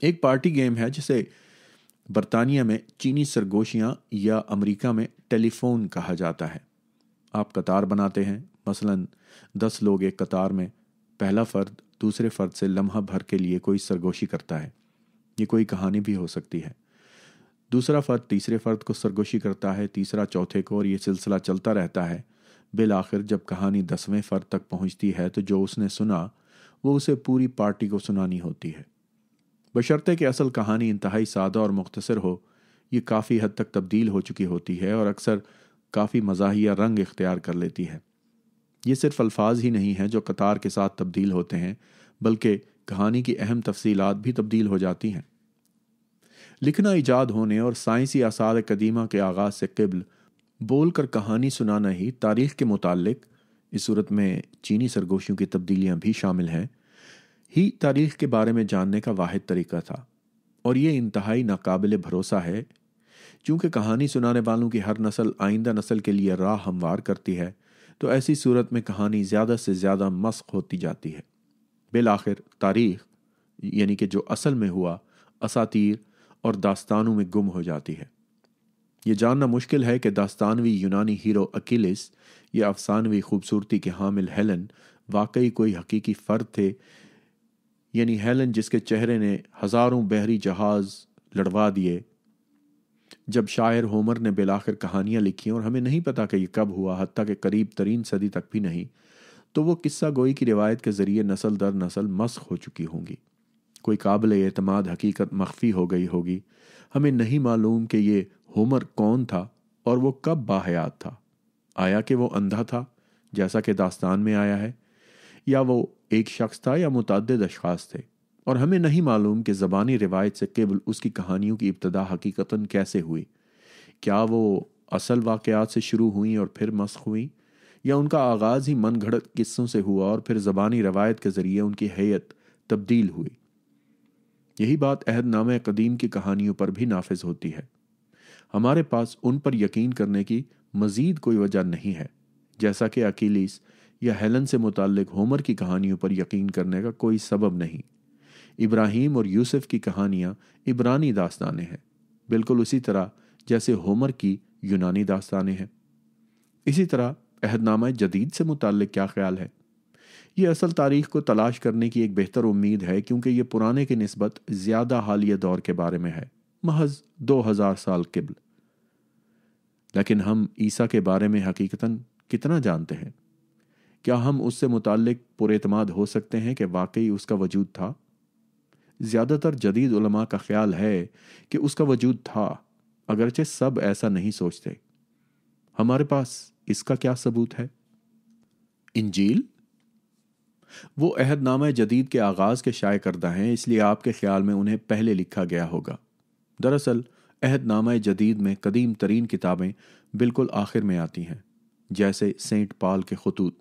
ایک پارٹی گیم ہے جسے برطانیہ میں چینی سرگوشیاں یا امریکہ میں ٹیلی فون کہا جاتا ہے۔ آپ قطار بناتے ہیں، مثلاً 10 لوگ ایک قطار میں، پہلا فرد دوسرے فرد سے لمحہ بھر کے لیے کوئی سرگوشی کرتا ہے۔ یہ کوئی کہانی بھی ہو سکتی ہے۔ دوسرا فرد تیسرے فرد کو سرگوشی کرتا ہے، تیسرا چوتھے کو، اور یہ سلسلہ چلتا رہتا ہے۔ بالآخر جب کہانی 10ویں فرد تک پہنچتی ہے تو جو اس نے سنا وہ اسے پوری پارٹی کو سنانی ہوتی ہے۔ بشرطے کہ اصل کہانی انتہائی سادہ اور مختصر ہو، یہ کافی حد تک تبدیل ہو چکی ہوتی ہے اور اکثر کافی مزاحیہ رنگ اختیار کر لیتی ہے۔ یہ صرف الفاظ ہی نہیں ہیں جو قطار کے ساتھ تبدیل ہوتے ہیں، بلکہ کہانی کی اہم تفصیلات بھی تبدیل ہو جاتی ہیں۔ لکھنا ایجاد ہونے اور سائنسی آثار قدیمہ کے آغاز سے قبل بول کر کہانی سنانا ہی تاریخ کے متعلق، اس صورت میں چینی سرگوشیوں کی تبدیلیاں بھی شامل ہیں، ہی تاریخ کے بارے میں جاننے کا واحد طریقہ تھا۔ اور یہ انتہائی ناقابل بھروسہ ہے، چونکہ کہانی سنانے والوں کی ہر نسل آئندہ نسل کے لیے راہ ہموار کرتی ہے، تو ایسی صورت میں کہانی زیادہ سے زیادہ مسخ ہوتی جاتی ہے۔ بالآخر تاریخ، یعنی کہ جو اصل میں ہوا، اساطیر اور داستانوں میں گم ہو جاتی ہے۔ یہ جاننا مشکل ہے کہ داستانوی یونانی ہیرو اکیلس یا افسانوی خوبصورتی کے حامل ہیلن واقعی کوئی حقیقی فرد تھے، یعنی ہیلن جس کے چہرے نے ہزاروں بحری جہاز لڑوا دیے۔ جب شاعر ہومر نے بالآخر کہانیاں لکھی اور ہمیں نہیں پتا کہ یہ کب ہوا، حتیٰ کہ قریب ترین صدی تک بھی نہیں، تو وہ قصہ گوئی کی روایت کے ذریعے نسل در نسل مسخ ہو چکی ہوں گی۔ کوئی قابل اعتماد حقیقت مخفی ہو گئی ہوگی۔ ہمیں نہیں معلوم کہ یہ ہومر کون تھا اور وہ کب باحیات تھا۔ آیا کہ وہ اندھا تھا جیسا کہ داستان میں آیا ہے، یا وہ ایک شخص تھا یا متعدد اشخاص تھے، اور ہمیں نہیں معلوم کہ زبانی روایت سے قبل اس کی کہانیوں کی ابتدا حقیقتاً کیسے ہوئی۔ کیا وہ اصل واقعات سے شروع ہوئیں اور پھر مسخ ہوئیں، یا ان کا آغاز ہی من گھڑت قصوں سے ہوا اور پھر زبانی روایت کے ذریعے ان کی ہیئت تبدیل ہوئی۔ یہی بات عہد نامہ قدیم کی کہانیوں پر بھی نافذ ہوتی ہے۔ ہمارے پاس ان پر یقین کرنے کی مزید کوئی وجہ نہیں ہے، جیسا کہ اکیلیس یا ہیلن سے متعلق ہومر کی کہانیوں پر یقین کرنے کا کوئی سبب نہیں۔ ابراہیم اور یوسف کی کہانیاں عبرانی داستانیں ہیں، بالکل اسی طرح جیسے ہومر کی یونانی داستانیں ہیں۔ اسی طرح عہد نامہ جدید سے متعلق کیا خیال ہے؟ یہ اصل تاریخ کو تلاش کرنے کی ایک بہتر امید ہے، کیونکہ یہ پرانے کی نسبت زیادہ حالیہ دور کے بارے میں ہے، محض 2000 سال قبل۔ لیکن ہم عیسیٰ کے بارے میں حقیقتاً کتنا جانتے ہیں؟ کیا ہم اس سے متعلق پر اعتماد ہو سکتے ہیں کہ واقعی اس کا وجود تھا؟ زیادہ تر جدید علماء کا خیال ہے کہ اس کا وجود تھا، اگرچہ سب ایسا نہیں سوچتے۔ ہمارے پاس اس کا کیا ثبوت ہے؟ انجیل؟ وہ عہد نامہ جدید کے آغاز کے شائع کردہ ہیں، اس لیے آپ کے خیال میں انہیں پہلے لکھا گیا ہوگا۔ دراصل عہد نامہ جدید میں قدیم ترین کتابیں بالکل آخر میں آتی ہیں۔ جیسے سینٹ پال کے خطوط۔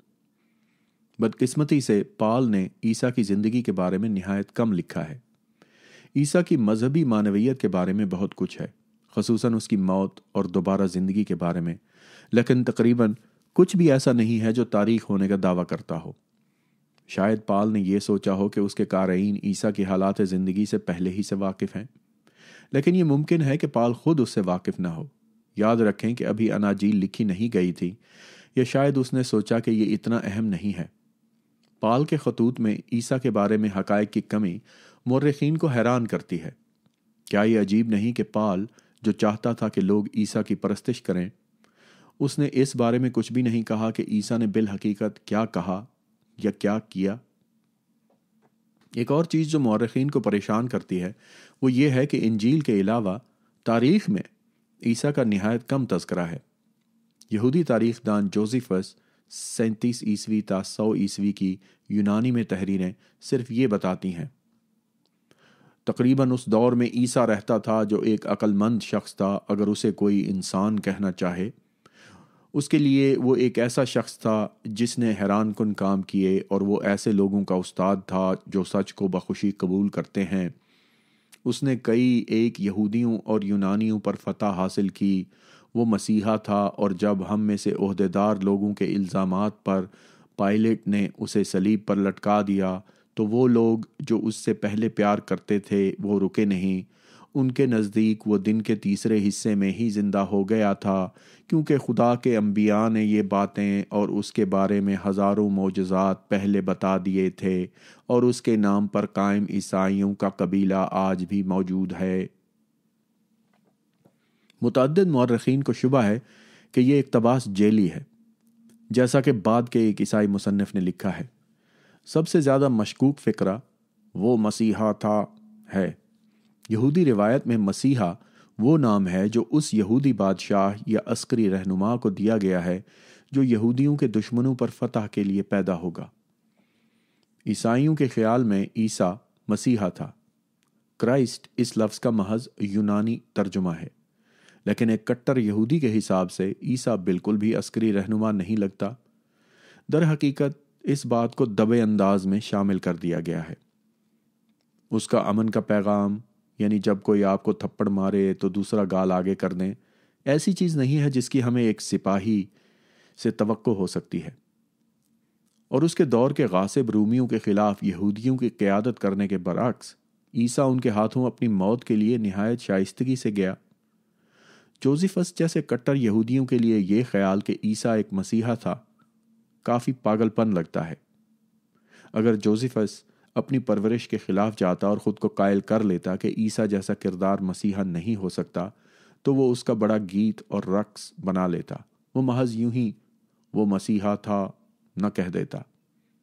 بدقسمتی سے پال نے عیسیٰ کی زندگی کے بارے میں نہایت کم لکھا ہے۔ عیسیٰ کی مذہبی معنویت کے بارے میں بہت کچھ ہے، خصوصاً اس کی موت اور دوبارہ زندگی کے بارے میں، لیکن تقریباً کچھ بھی ایسا نہیں ہے جو تاریخ ہونے کا دعویٰ کرتا ہو۔ شاید پال نے یہ سوچا ہو کہ اس کے قارئین عیسیٰ کی حالات زندگی سے پہلے ہی سے واقف ہیں، لیکن یہ ممکن ہے کہ پال خود اس سے واقف نہ ہو۔ یاد رکھیں کہ ابھی اناجیل لکھی نہیں گئی تھی، یا شاید اس نے سوچا کہ یہ اتنا اہم نہیں ہے۔ پال کے خطوط میں عیسیٰ کے بارے میں حقائق کی کمی مورخین کو حیران کرتی ہے۔ کیا یہ عجیب نہیں کہ پال، جو چاہتا تھا کہ لوگ عیسیٰ کی پرستش کریں، اس نے اس بارے میں کچھ بھی نہیں کہا کہ عیسیٰ نے بالحقیقت کیا کہا یا کیا کیا؟ ایک اور چیز جو مورخین کو پریشان کرتی ہے وہ یہ ہے کہ انجیل کے علاوہ تاریخ میں عیسیٰ کا نہایت کم تذکرہ ہے۔ یہودی تاریخ دان جوزیفس 37 عیسوی تا 100 عیسوی کی یونانی میں تحریریں صرف یہ بتاتی ہیں: تقریباً اس دور میں عیسیٰ رہتا تھا جو ایک عقل مند شخص تھا، اگر اسے کوئی انسان کہنا چاہے۔ اس کے لیے وہ ایک ایسا شخص تھا جس نے حیران کن کام کیے، اور وہ ایسے لوگوں کا استاد تھا جو سچ کو بخوشی قبول کرتے ہیں۔ اس نے کئی ایک یہودیوں اور یونانیوں پر فتح حاصل کی۔ وہ مسیحا تھا، اور جب ہم میں سے عہدیدار لوگوں کے الزامات پر پائلٹ نے اسے صلیب پر لٹکا دیا تو وہ لوگ جو اس سے پہلے پیار کرتے تھے وہ رکے نہیں۔ ان کے نزدیک وہ دن کے تیسرے حصے میں ہی زندہ ہو گیا تھا، کیونکہ خدا کے انبیاء نے یہ باتیں اور اس کے بارے میں ہزاروں معجزات پہلے بتا دیے تھے، اور اس کے نام پر قائم عیسائیوں کا قبیلہ آج بھی موجود ہے۔ متعدد مورخین کو شبہ ہے کہ یہ اقتباس جیلی ہے، جیسا کہ بعد کے ایک عیسائی مصنف نے لکھا ہے۔ سب سے زیادہ مشکوک فکرہ وہ مسیحا تھا ہے۔ یہودی روایت میں مسیحا وہ نام ہے جو اس یہودی بادشاہ یا عسکری رہنما کو دیا گیا ہے جو یہودیوں کے دشمنوں پر فتح کے لیے پیدا ہوگا۔ عیسائیوں کے خیال میں عیسیٰ مسیحا تھا۔ کرائسٹ اس لفظ کا محض یونانی ترجمہ ہے، لیکن ایک کٹر یہودی کے حساب سے عیسیٰ بالکل بھی عسکری رہنما نہیں لگتا۔ در حقیقت اس بات کو دبے انداز میں شامل کر دیا گیا ہے۔ اس کا امن کا پیغام، یعنی جب کوئی آپ کو تھپڑ مارے تو دوسرا گال آگے کر دیں، ایسی چیز نہیں ہے جس کی ہمیں ایک سپاہی سے توقع ہو سکتی ہے۔ اور اس کے دور کے غاصب رومیوں کے خلاف یہودیوں کی قیادت کرنے کے برعکس عیسیٰ ان کے ہاتھوں اپنی موت کے لیے نہایت شائستگی سے گیا۔ جوزیفس جیسے کٹر یہودیوں کے لیے یہ خیال کہ عیسیٰ ایک مسیحا تھا کافی پاگل پن لگتا ہے۔ اگر جوزیفس اپنی پرورش کے خلاف جاتا اور خود کو قائل کر لیتا کہ عیسیٰ جیسا کردار مسیحا نہیں ہو سکتا، تو وہ اس کا بڑا گیت اور رقص بنا لیتا۔ وہ محض یوں ہی وہ مسیحا تھا نہ کہہ دیتا۔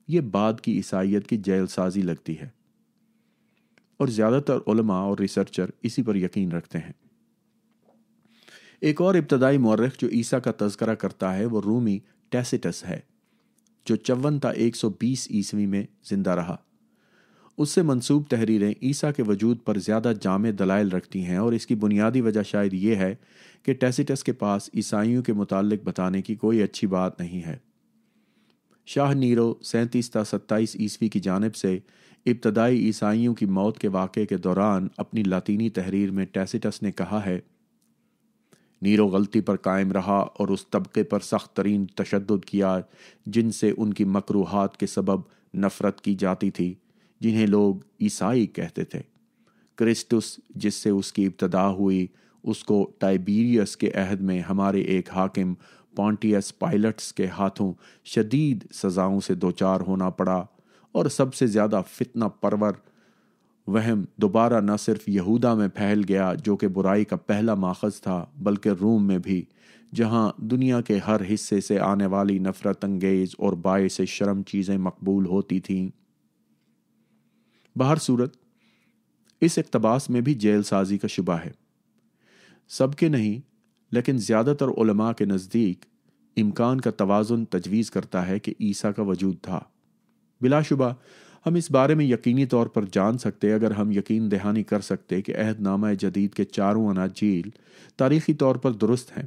یہ بعد کی عیسائیت کی جیل سازی لگتی ہے، اور زیادہ تر علماء اور ریسرچر اسی پر یقین رکھتے ہیں۔ ایک اور ابتدائی مورخ جو عیسیٰ کا تذکرہ کرتا ہے وہ رومی ٹیسیٹس ہے، جو 54 تا 120 عیسوی میں زندہ رہا۔ اس سے منسوب تحریریں عیسیٰ کے وجود پر زیادہ جامع دلائل رکھتی ہیں، اور اس کی بنیادی وجہ شاید یہ ہے کہ ٹیسیٹس کے پاس عیسائیوں کے متعلق بتانے کی کوئی اچھی بات نہیں ہے۔ شاہ نیرو 37 تا 27 عیسوی کی جانب سے ابتدائی عیسائیوں کی موت کے واقعے کے دوران اپنی لاطینی تحریر میں ٹیسیٹس نے کہا ہے: نیرو غلطی پر قائم رہا اور اس طبقے پر سخت ترین تشدد کیا جن سے ان کی مکروہات کے سبب نفرت کی جاتی تھی، جنہیں لوگ عیسائی کہتے تھے۔ کرسٹس جس سے اس کی ابتدا ہوئی، اس کو ٹائبیریس کے عہد میں ہمارے ایک حاکم پونٹیس پائلٹس کے ہاتھوں شدید سزاؤں سے دوچار ہونا پڑا، اور سب سے زیادہ فتنہ پرور وہم دوبارہ نہ صرف یہودا میں پھیل گیا جو کہ برائی کا پہلا ماخذ تھا، بلکہ روم میں بھی، جہاں دنیا کے ہر حصے سے آنے والی نفرت انگیز اور باعث شرم چیزیں مقبول ہوتی تھیں۔ بہر صورت اس اقتباس میں بھی جیل سازی کا شبہ ہے۔ سب کے نہیں، لیکن زیادہ تر علماء کے نزدیک امکان کا توازن تجویز کرتا ہے کہ عیسیٰ کا وجود تھا۔ بلا شبہ ہم اس بارے میں یقینی طور پر جان سکتے اگر ہم یقین دہانی کر سکتے کہ عہد نامہ جدید کے چاروں اناجیل تاریخی طور پر درست ہیں۔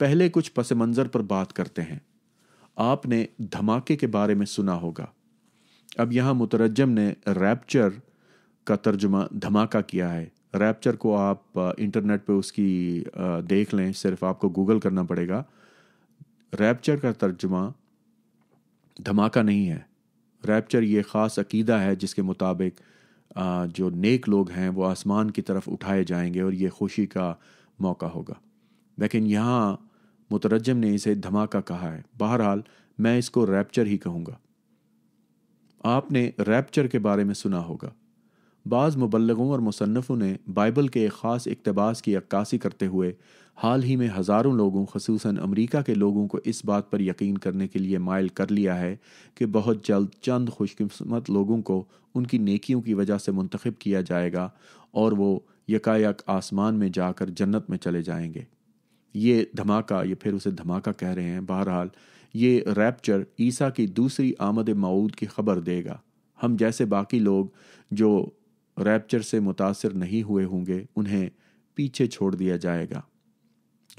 پہلے کچھ پس منظر پر بات کرتے ہیں۔ آپ نے دھماکے کے بارے میں سنا ہوگا۔ اب یہاں مترجم نے ریپچر کا ترجمہ دھماکہ کیا ہے۔ ریپچر کو آپ انٹرنیٹ پہ اس کی دیکھ لیں، صرف آپ کو گوگل کرنا پڑے گا۔ ریپچر کا ترجمہ دھماکہ نہیں ہے۔ ریپچر یہ خاص عقیدہ ہے جس کے مطابق جو نیک لوگ ہیں وہ آسمان کی طرف اٹھائے جائیں گے اور یہ خوشی کا موقع ہوگا، لیکن یہاں مترجم نے اسے دھماکہ کہا ہے۔ بہرحال میں اس کو ریپچر ہی کہوں گا۔ آپ نے ریپچر کے بارے میں سنا ہوگا۔ بعض مبلغوں اور مصنفوں نے بائبل کے ایک خاص اقتباس کی عکاسی کرتے ہوئے حال ہی میں ہزاروں لوگوں، خصوصاً امریکہ کے لوگوں کو اس بات پر یقین کرنے کے لیے مائل کر لیا ہے کہ بہت جلد چند خوش قسمت لوگوں کو ان کی نیکیوں کی وجہ سے منتخب کیا جائے گا اور وہ یکایک آسمان میں جا کر جنت میں چلے جائیں گے۔ یہ دھماکہ، یہ پھر اسے دھماکہ کہہ رہے ہیں۔ بہرحال یہ ریپچر عیسیٰ کی دوسری آمد موعود کی خبر دے گا۔ ہم جیسے باقی لوگ جو ریپچر سے متاثر نہیں ہوئے ہوں گے انہیں پیچھے چھوڑ دیا جائے گا۔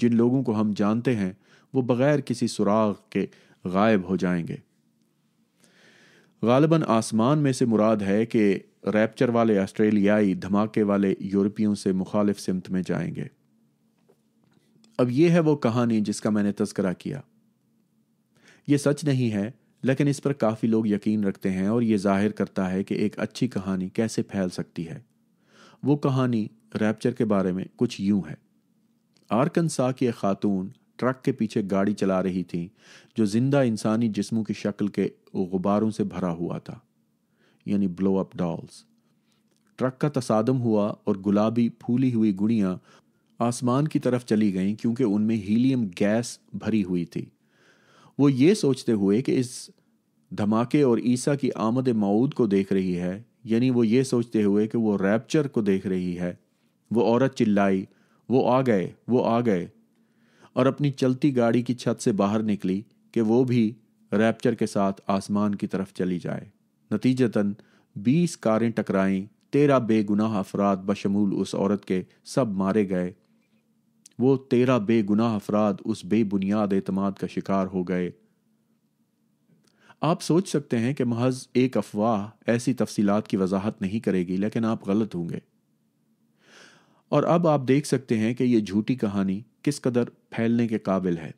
جن لوگوں کو ہم جانتے ہیں وہ بغیر کسی سراغ کے غائب ہو جائیں گے۔ غالباً آسمان میں سے مراد ہے کہ ریپچر والے آسٹریلیائی دھماکے والے یورپیوں سے مخالف سمت میں جائیں گے۔ اب یہ ہے وہ کہانی جس کا میں نے تذکرہ کیا۔ یہ سچ نہیں ہے، لیکن اس پر کافی لوگ یقین رکھتے ہیں اور یہ ظاہر کرتا ہے کہ ایک اچھی کہانی کیسے پھیل سکتی ہے۔ وہ کہانی ریپچر کے بارے میں کچھ یوں ہے۔ آرکنسا کی ایک خاتون ٹرک کے پیچھے گاڑی چلا رہی تھی جو زندہ انسانی جسموں کی شکل کے غباروں سے بھرا ہوا تھا، یعنی بلو اپ ڈالز۔ ٹرک کا تصادم ہوا اور گلابی پھولی ہوئی گڑیاں آسمان کی طرف چلی گئیں کیونکہ ان میں ہیلیم گیس بھری ہوئی تھی۔ وہ یہ سوچتے ہوئے کہ اس دھماکے اور عیسیٰ کی آمد موعود کو دیکھ رہی ہے، یعنی وہ یہ سوچتے ہوئے کہ وہ ریپچر کو دیکھ رہی ہے، وہ عورت چلائی، وہ آ گئے، وہ آ گئے، اور اپنی چلتی گاڑی کی چھت سے باہر نکلی کہ وہ بھی ریپچر کے ساتھ آسمان کی طرف چلی جائے۔ نتیجتاً 20 کاریں ٹکرائیں، 13 بے گناہ افراد بشمول اس عورت کے سب مارے گئے۔ وہ 13 بے گناہ افراد اس بے بنیاد اعتماد کا شکار ہو گئے۔ آپ سوچ سکتے ہیں کہ محض ایک افواہ ایسی تفصیلات کی وضاحت نہیں کرے گی، لیکن آپ غلط ہوں گے۔ اور اب آپ دیکھ سکتے ہیں کہ یہ جھوٹی کہانی کس قدر پھیلنے کے قابل ہے۔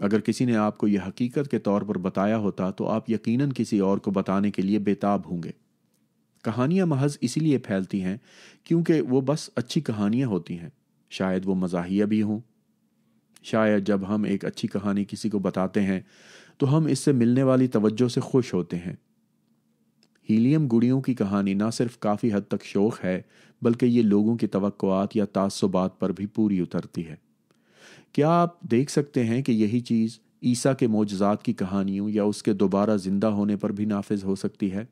اگر کسی نے آپ کو یہ حقیقت کے طور پر بتایا ہوتا تو آپ یقیناً کسی اور کو بتانے کے لیے بےتاب ہوں گے۔ کہانیاں محض اسی لیے پھیلتی ہیں کیونکہ وہ بس اچھی کہانیاں ہوتی ہیں، شاید وہ مزاحیہ بھی ہوں۔ شاید جب ہم ایک اچھی کہانی کسی کو بتاتے ہیں تو ہم اس سے ملنے والی توجہ سے خوش ہوتے ہیں۔ ہیلیم گڑیوں کی کہانی نہ صرف کافی حد تک شوق ہے بلکہ یہ لوگوں کی توقعات یا تعصبات پر بھی پوری اترتی ہے۔ کیا آپ دیکھ سکتے ہیں کہ یہی چیز عیسیٰ کے معجزات کی کہانیوں یا اس کے دوبارہ زندہ ہونے پر بھی نافذ ہو سکتی ہے؟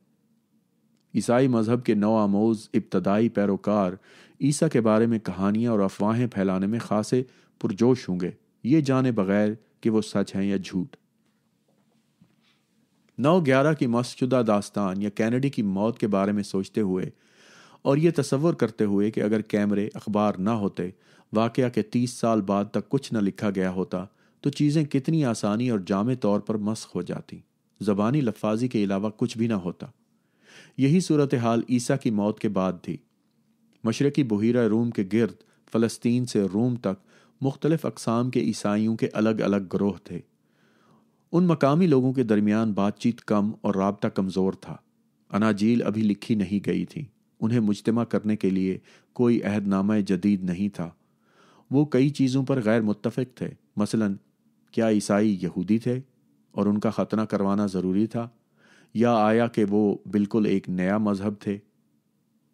عیسائی مذہب کے نو آموز ابتدائی پیروکار عیسیٰ کے بارے میں کہانیاں اور افواہیں پھیلانے میں خاصے پرجوش ہوں گے، یہ جانے بغیر کہ وہ سچ ہیں یا جھوٹ۔ 9/11 کی مسجدہ داستان یا کینیڈی کی موت کے بارے میں سوچتے ہوئے اور یہ تصور کرتے ہوئے کہ اگر کیمرے، اخبار نہ ہوتے، واقعہ کے 30 سال بعد تک کچھ نہ لکھا گیا ہوتا تو چیزیں کتنی آسانی اور جامع طور پر مسخ ہو جاتی، زبانی لفاظی کے علاوہ کچھ بھی نہ ہوتا۔ یہی صورتحال عیسیٰ کی موت کے بعد تھی۔ مشرقی بحیرہ روم کے گرد، فلسطین سے روم تک مختلف اقسام کے عیسائیوں کے الگ الگ گروہ تھے۔ ان مقامی لوگوں کے درمیان بات چیت کم اور رابطہ کمزور تھا۔ اناجیل ابھی لکھی نہیں گئی تھی، انہیں مجتمع کرنے کے لیے کوئی عہد نامہ جدید نہیں تھا۔ وہ کئی چیزوں پر غیر متفق تھے، مثلاً کیا عیسائی یہودی تھے اور ان کا ختنہ کروانا ضروری تھا، یا آیا کہ وہ بالکل ایک نیا مذہب تھے۔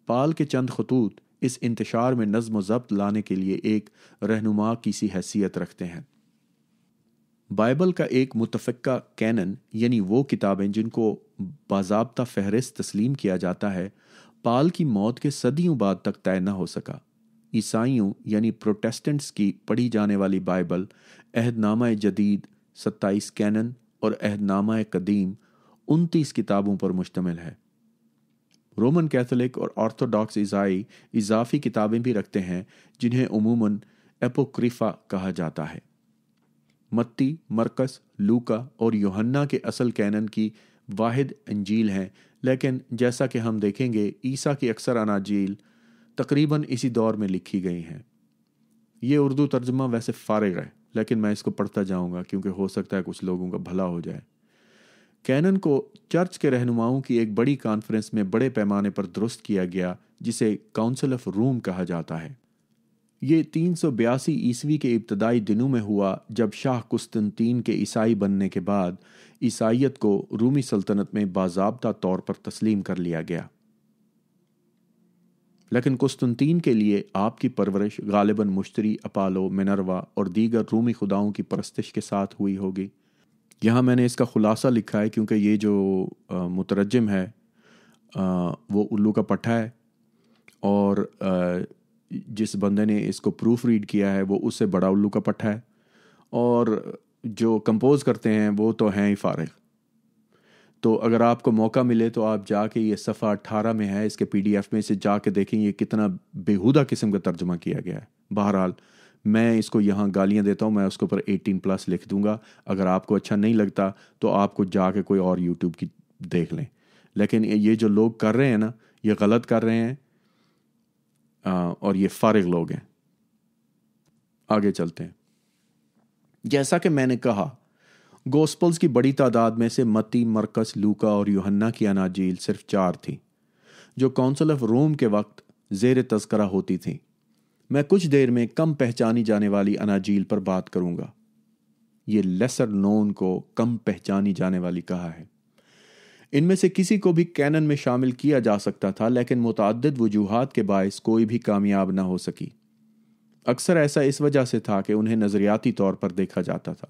پال کے چند خطوط اس انتشار میں نظم و ضبط لانے کے لیے ایک رہنما کی سی حیثیت رکھتے ہیں۔ بائبل کا ایک متفقہ کینن، یعنی وہ کتابیں جن کو باضابطہ فہرست تسلیم کیا جاتا ہے، پال کی موت کے صدیوں بعد تک طے نہ ہو سکا۔ عیسائیوں یعنی پروٹیسٹنٹس کی پڑھی جانے والی بائبل عہد نامہ جدید 27 کینن اور عہد نامہ قدیم 29 کتابوں پر مشتمل ہے۔ رومن کیتھولک اور آرتھوڈاکس عیسائی اضافی کتابیں بھی رکھتے ہیں جنہیں عموماً اپوکریفا کہا جاتا ہے۔ متی، مرکز، لوکا اور یوحنا کے اصل کینن کی واحد انجیل ہیں، لیکن جیسا کہ ہم دیکھیں گے عیسیٰ کی اکثر اناجیل تقریباً اسی دور میں لکھی گئی ہیں۔ یہ اردو ترجمہ ویسے فارغ ہے، لیکن میں اس کو پڑھتا جاؤں گا کیونکہ ہو سکتا ہے کچھ لوگوں کا بھلا ہو جائے۔ کینن کو چرچ کے رہنماؤں کی ایک بڑی کانفرنس میں بڑے پیمانے پر درست کیا گیا، جسے کاؤنسل آف روم کہا جاتا ہے۔ یہ 382 عیسوی کے ابتدائی دنوں میں ہوا، جب شاہ قسطنطین کے عیسائی بننے کے بعد عیسائیت کو رومی سلطنت میں باضابطہ طور پر تسلیم کر لیا گیا۔ لیکن قسطنطین کے لیے آپ کی پرورش غالباً مشتری، اپالو، مینروا اور دیگر رومی خداؤں کی پرستش کے ساتھ ہوئی ہوگی۔ یہاں میں نے اس کا خلاصہ لکھا ہے کیونکہ یہ جو مترجم ہے وہ الو کا پٹھا ہے، اور جس بندے نے اس کو پروف ریڈ کیا ہے وہ اس سے بڑا الو کا پٹھا ہے، اور جو کمپوز کرتے ہیں وہ تو ہیں ہی فارغ۔ تو اگر آپ کو موقع ملے تو آپ جا کے، یہ صفحہ 18 میں ہے اس کے PDF میں، سے جا کے دیکھیں یہ کتنا بیہودہ قسم کا ترجمہ کیا گیا ہے۔ بہرحال میں اس کو یہاں گالیاں دیتا ہوں، میں اس کے اوپر 18+ لکھ دوں گا۔ اگر آپ کو اچھا نہیں لگتا تو آپ کو جا کے کوئی اور YouTube کی دیکھ لیں، لیکن یہ جو لوگ کر رہے ہیں نا، یہ غلط کر رہے ہیں، اور یہ فارغ لوگ ہیں۔ آگے چلتے ہیں۔ جیسا کہ میں نے کہا، گوسپلز کی بڑی تعداد میں سے متی، مرکز، لوکا اور یوحنا کی اناجیل صرف 4 تھیں، جو کاؤنسل آف روم کے وقت زیر تذکرہ ہوتی تھیں۔ میں کچھ دیر میں کم پہچانی جانے والی اناجیل پر بات کروں گا۔ یہ لیسر نون کو کم پہچانی جانے والی کہا ہے۔ ان میں سے کسی کو بھی کینن میں شامل کیا جا سکتا تھا، لیکن متعدد وجوہات کے باعث کوئی بھی کامیاب نہ ہو سکی۔ اکثر ایسا اس وجہ سے تھا کہ انہیں نظریاتی طور پر دیکھا جاتا تھا،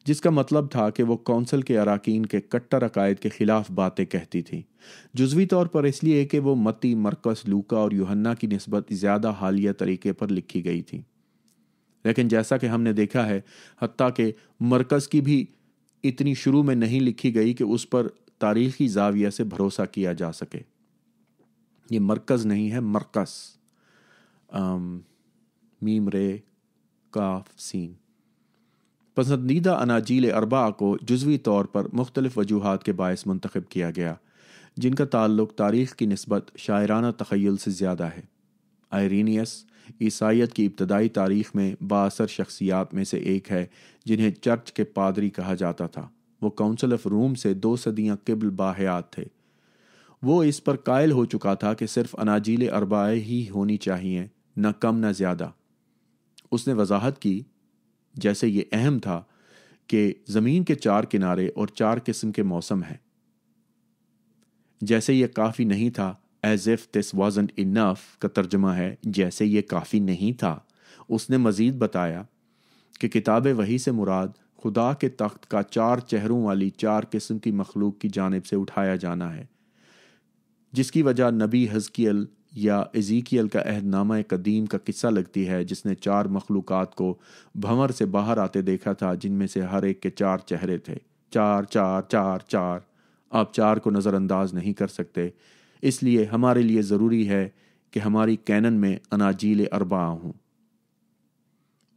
جس کا مطلب تھا کہ وہ کونسل کے اراکین کے کٹر عقائد کے خلاف باتیں کہتی تھی، جزوی طور پر اس لیے کہ وہ متی، مرکز، لوکا اور یوحنا کی نسبت زیادہ حالیہ طریقے پر لکھی گئی تھی۔ لیکن جیسا کہ ہم نے دیکھا ہے، حتیٰ کہ مرکز کی بھی اتنی شروع میں نہیں لکھی گئی کہ اس پر تاریخی زاویہ سے بھروسہ کیا جا سکے۔ یہ مرکز نہیں ہے، مرکز، میم رے کاف سین۔ پسندیدہ اناجیل اربعہ کو جزوی طور پر مختلف وجوہات کے باعث منتخب کیا گیا، جن کا تعلق تاریخ کی نسبت شاعرانہ تخیل سے زیادہ ہے۔ آئرینیس عیسائیت کی ابتدائی تاریخ میں بااثر شخصیات میں سے ایک ہے، جنہیں چرچ کے پادری کہا جاتا تھا۔ وہ کاؤنسل آف روم سے 2 صدیاں قبل باحیات تھے۔ وہ اس پر قائل ہو چکا تھا کہ صرف اناجیل اربعہ ہی ہونی چاہیے، نہ کم نہ زیادہ۔ اس نے وضاحت کی، جیسے یہ اہم تھا کہ زمین کے 4 کنارے اور 4 قسم کے موسم ہیں۔ جیسے یہ کافی نہیں تھا، as if this wasn't enough کا ترجمہ ہے جیسے یہ کافی نہیں تھا۔ اس نے مزید بتایا کہ کتاب وحی سے مراد خدا کے تخت کا 4 چہروں والی 4 قسم کی مخلوق کی جانب سے اٹھایا جانا ہے، جس کی وجہ نبی حزقیل یا ازیکیل کا عہد نامہ قدیم کا قصہ لگتی ہے، جس نے 4 مخلوقات کو بھنور سے باہر آتے دیکھا تھا، جن میں سے ہر ایک کے 4 چہرے تھے۔ 4 4 4 4۔ آپ 4 کو نظر انداز نہیں کر سکتے، اس لیے ہمارے لیے ضروری ہے کہ ہماری کینن میں اناجیل اربعہ ہوں۔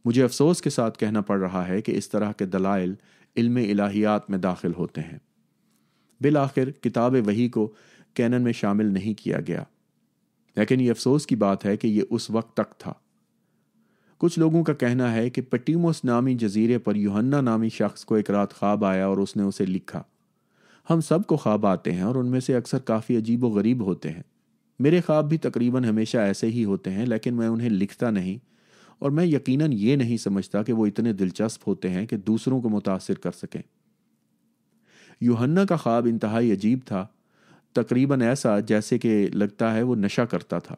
مجھے افسوس کے ساتھ کہنا پڑ رہا ہے کہ اس طرح کے دلائل علم الہیات میں داخل ہوتے ہیں۔ بالآخر کتاب وحی کو کینن میں شامل نہیں کیا گیا، لیکن یہ افسوس کی بات ہے کہ یہ اس وقت تک تھا۔ کچھ لوگوں کا کہنا ہے کہ پٹیموس نامی جزیرے پر یوحنا نامی شخص کو ایک رات خواب آیا اور اس نے اسے لکھا۔ ہم سب کو خواب آتے ہیں اور ان میں سے اکثر کافی عجیب و غریب ہوتے ہیں۔ میرے خواب بھی تقریباً ہمیشہ ایسے ہی ہوتے ہیں، لیکن میں انہیں لکھتا نہیں، اور میں یقیناً یہ نہیں سمجھتا کہ وہ اتنے دلچسپ ہوتے ہیں کہ دوسروں کو متاثر کر سکیں۔ یوحنا کا خواب انتہائی عجیب تھا، تقریباً ایسا جیسے کہ لگتا ہے وہ نشہ کرتا تھا۔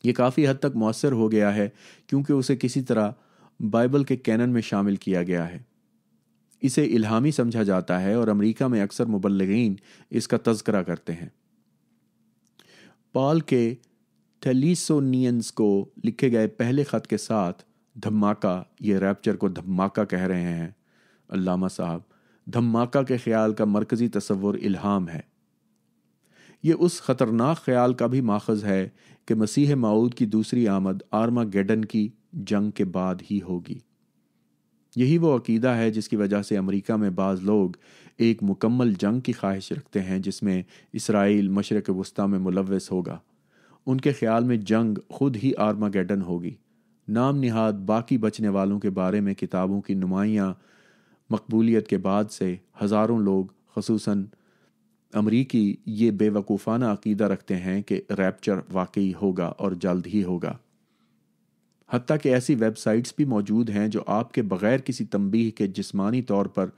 یہ کافی حد تک مؤثر ہو گیا ہے کیونکہ اسے کسی طرح بائبل کے کینن میں شامل کیا گیا ہے۔ اسے الہامی سمجھا جاتا ہے اور امریکہ میں اکثر مبلغین اس کا تذکرہ کرتے ہیں۔ پال کے تھیلیسونینز کو لکھے گئے پہلے خط کے ساتھ دھماکہ، یہ ریپچر کو دھماکہ کہہ رہے ہیں علامہ صاحب، دھماکہ کے خیال کا مرکزی تصور الہام ہے۔ یہ اس خطرناک خیال کا بھی ماخذ ہے کہ مسیح موعود کی دوسری آمد آرما گیڈن کی جنگ کے بعد ہی ہوگی۔ یہی وہ عقیدہ ہے جس کی وجہ سے امریکہ میں بعض لوگ ایک مکمل جنگ کی خواہش رکھتے ہیں جس میں اسرائیل مشرق وسطیٰ میں ملوث ہوگا۔ ان کے خیال میں جنگ خود ہی آرماگیڈن ہوگی۔ نام نہاد باقی بچنے والوں کے بارے میں کتابوں کی نمایاں مقبولیت کے بعد سے ہزاروں لوگ خصوصاً امریکی یہ بے وقوفانہ عقیدہ رکھتے ہیں کہ ریپچر واقعی ہوگا اور جلد ہی ہوگا۔ حتیٰ کہ ایسی ویب سائٹس بھی موجود ہیں جو آپ کے بغیر کسی تنبیہ کے جسمانی طور پر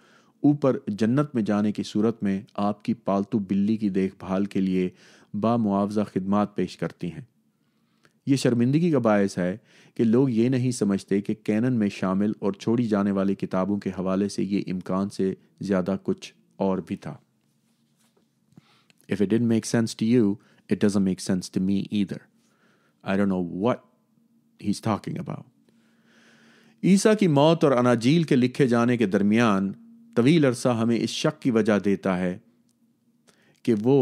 اوپر جنت میں جانے کی صورت میں آپ کی پالتو بلی کی دیکھ بھال کے لیے بامعاوضہ خدمات پیش کرتی ہیں۔ یہ شرمندگی کا باعث ہے کہ لوگ یہ نہیں سمجھتے کہ کینن میں شامل اور چھوڑی جانے والی کتابوں کے حوالے سے یہ امکان سے زیادہ کچھ اور بھی تھا۔ If it didn't make sense to you, it doesn't make sense to me either. I don't know what he's talking about. عیسیٰ کی موت اور اناجیل کے لکھے جانے کے درمیان طویل عرصہ ہمیں اس شک کی وجہ دیتا ہے کہ وہ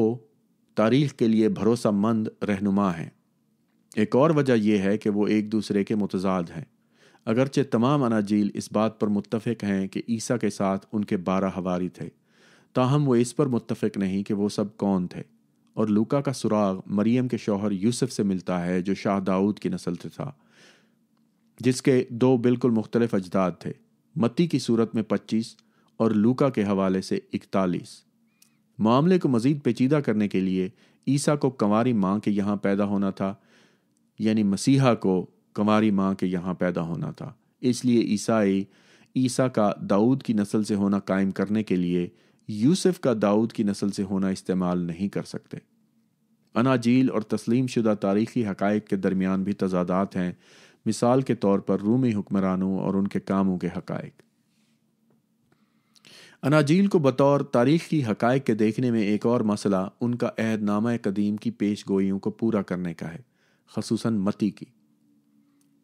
تاریخ کے لیے بھروسہ مند رہنما ہیں۔ ایک اور وجہ یہ ہے کہ وہ ایک دوسرے کے متضاد ہیں۔ اگرچہ تمام اناجیل اس بات پر متفق ہیں کہ عیسیٰ کے ساتھ ان کے 12 حواری تھے، تاہم وہ اس پر متفق نہیں کہ وہ سب کون تھے، اور لوکا کا سراغ مریم کے شوہر یوسف سے ملتا ہے جو شاہ داؤد کی نسل سے تھا، جس کے 2 بالکل مختلف اجداد تھے، متی کی صورت میں 25 اور لوکا کے حوالے سے 41۔ معاملے کو مزید پیچیدہ کرنے کے لیے عیسیٰ کو کنواری ماں کے یہاں پیدا ہونا تھا، یعنی مسیحا کو کنواری ماں کے یہاں پیدا ہونا تھا۔ اس لیے عیسائی عیسیٰ کا داؤد کی نسل سے ہونا قائم کرنے کے لیے یوسف کا داؤد کی نسل سے ہونا استعمال نہیں کر سکتے۔ اناجیل اور تسلیم شدہ تاریخی حقائق کے درمیان بھی تضادات ہیں، مثال کے طور پر رومی حکمرانوں اور ان کے کاموں کے حقائق۔ اناجیل کو بطور تاریخی حقائق کے دیکھنے میں ایک اور مسئلہ ان کا عہد نامہ قدیم کی پیش گوئیوں کو پورا کرنے کا ہے، خصوصاً متی کی۔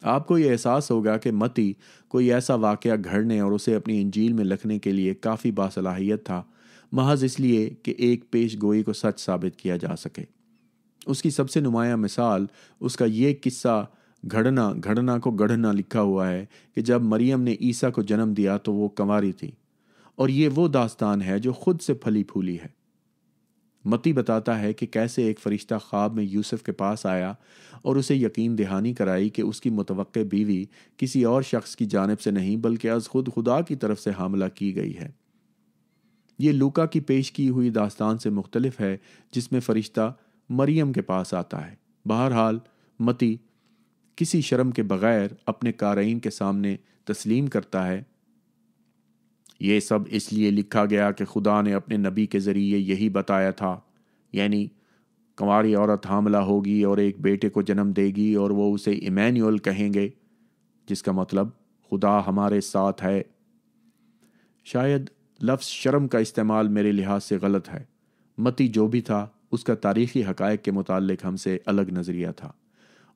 آپ کو یہ احساس ہوگا کہ متی کوئی ایسا واقعہ گھڑنے اور اسے اپنی انجیل میں لکھنے کے لیے کافی باصلاحیت تھا، محض اس لیے کہ ایک پیش گوئی کو سچ ثابت کیا جا سکے۔ اس کی سب سے نمایاں مثال اس کا یہ قصہ گھڑنا کو گڑھنا لکھا ہوا ہے کہ جب مریم نے عیسیٰ کو جنم دیا تو وہ کنواری تھی، اور یہ وہ داستان ہے جو خود سے پھلی پھولی ہے۔ متی بتاتا ہے کہ کیسے ایک فرشتہ خواب میں یوسف کے پاس آیا اور اسے یقین دہانی کرائی کہ اس کی متوقع بیوی کسی اور شخص کی جانب سے نہیں بلکہ از خود خدا کی طرف سے حاملہ کی گئی ہے۔ یہ لوکا کی پیش کی ہوئی داستان سے مختلف ہے جس میں فرشتہ مریم کے پاس آتا ہے۔ بہرحال متی کسی شرم کے بغیر اپنے قارئین کے سامنے تسلیم کرتا ہے، یہ سب اس لیے لکھا گیا کہ خدا نے اپنے نبی کے ذریعے یہی بتایا تھا، یعنی کنواری عورت حاملہ ہوگی اور ایک بیٹے کو جنم دے گی اور وہ اسے ایمینوئل کہیں گے، جس کا مطلب خدا ہمارے ساتھ ہے۔ شاید لفظ شرم کا استعمال میرے لحاظ سے غلط ہے۔ متی جو بھی تھا، اس کا تاریخی حقائق کے متعلق ہم سے الگ نظریہ تھا۔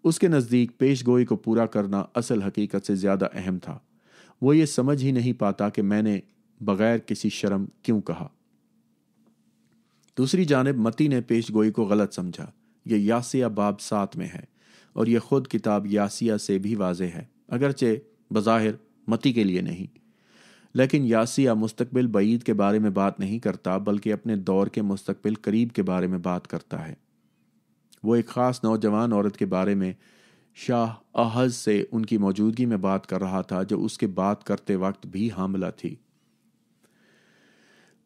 اس کے نزدیک پیش گوئی کو پورا کرنا اصل حقیقت سے زیادہ اہم تھا۔ وہ یہ سمجھ ہی نہیں پاتا کہ میں نے بغیر کسی شرم کیوں کہا۔ دوسری جانب متی نے پیش گوئی کو غلط سمجھا۔ یہ یاسیہ باب 7 میں ہے، اور یہ خود کتاب یاسیہ سے بھی واضح ہے، اگرچہ بظاہر متی کے لیے نہیں۔ لیکن یاسیہ مستقبل بعید کے بارے میں بات نہیں کرتا، بلکہ اپنے دور کے مستقبل قریب کے بارے میں بات کرتا ہے۔ وہ ایک خاص نوجوان عورت کے بارے میں شاہ احز سے ان کی موجودگی میں بات کر رہا تھا جو اس کے بات کرتے وقت بھی حاملہ تھی۔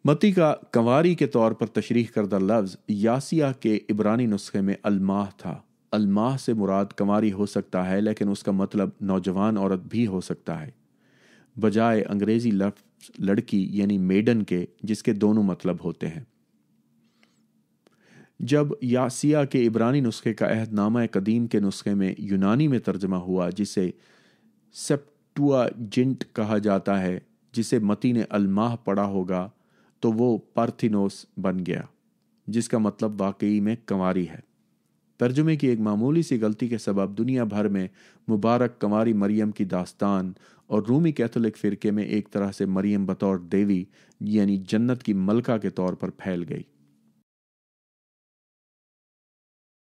متی کا کنواری کے طور پر تشریح کردہ لفظ یاسیہ کے عبرانی نسخے میں الماح تھا۔ الماح سے مراد کنواری ہو سکتا ہے، لیکن اس کا مطلب نوجوان عورت بھی ہو سکتا ہے، بجائے انگریزی لفظ لڑکی یعنی میڈن کے، جس کے دونوں مطلب ہوتے ہیں۔ جب یاسیہ کے عبرانی نسخے کا عہد نامہ قدیم کے نسخے میں یونانی میں ترجمہ ہوا، جسے سیپٹوجنٹ کہا جاتا ہے، جسے متی نے الماح پڑھا ہوگا، تو وہ پارتھینوس بن گیا، جس کا مطلب واقعی میں کنواری ہے۔ ترجمے کی ایک معمولی سی غلطی کے سبب دنیا بھر میں مبارک کنواری مریم کی داستان اور رومی کیتھولک فرقے میں ایک طرح سے مریم بطور دیوی یعنی جنت کی ملکہ کے طور پر پھیل گئی۔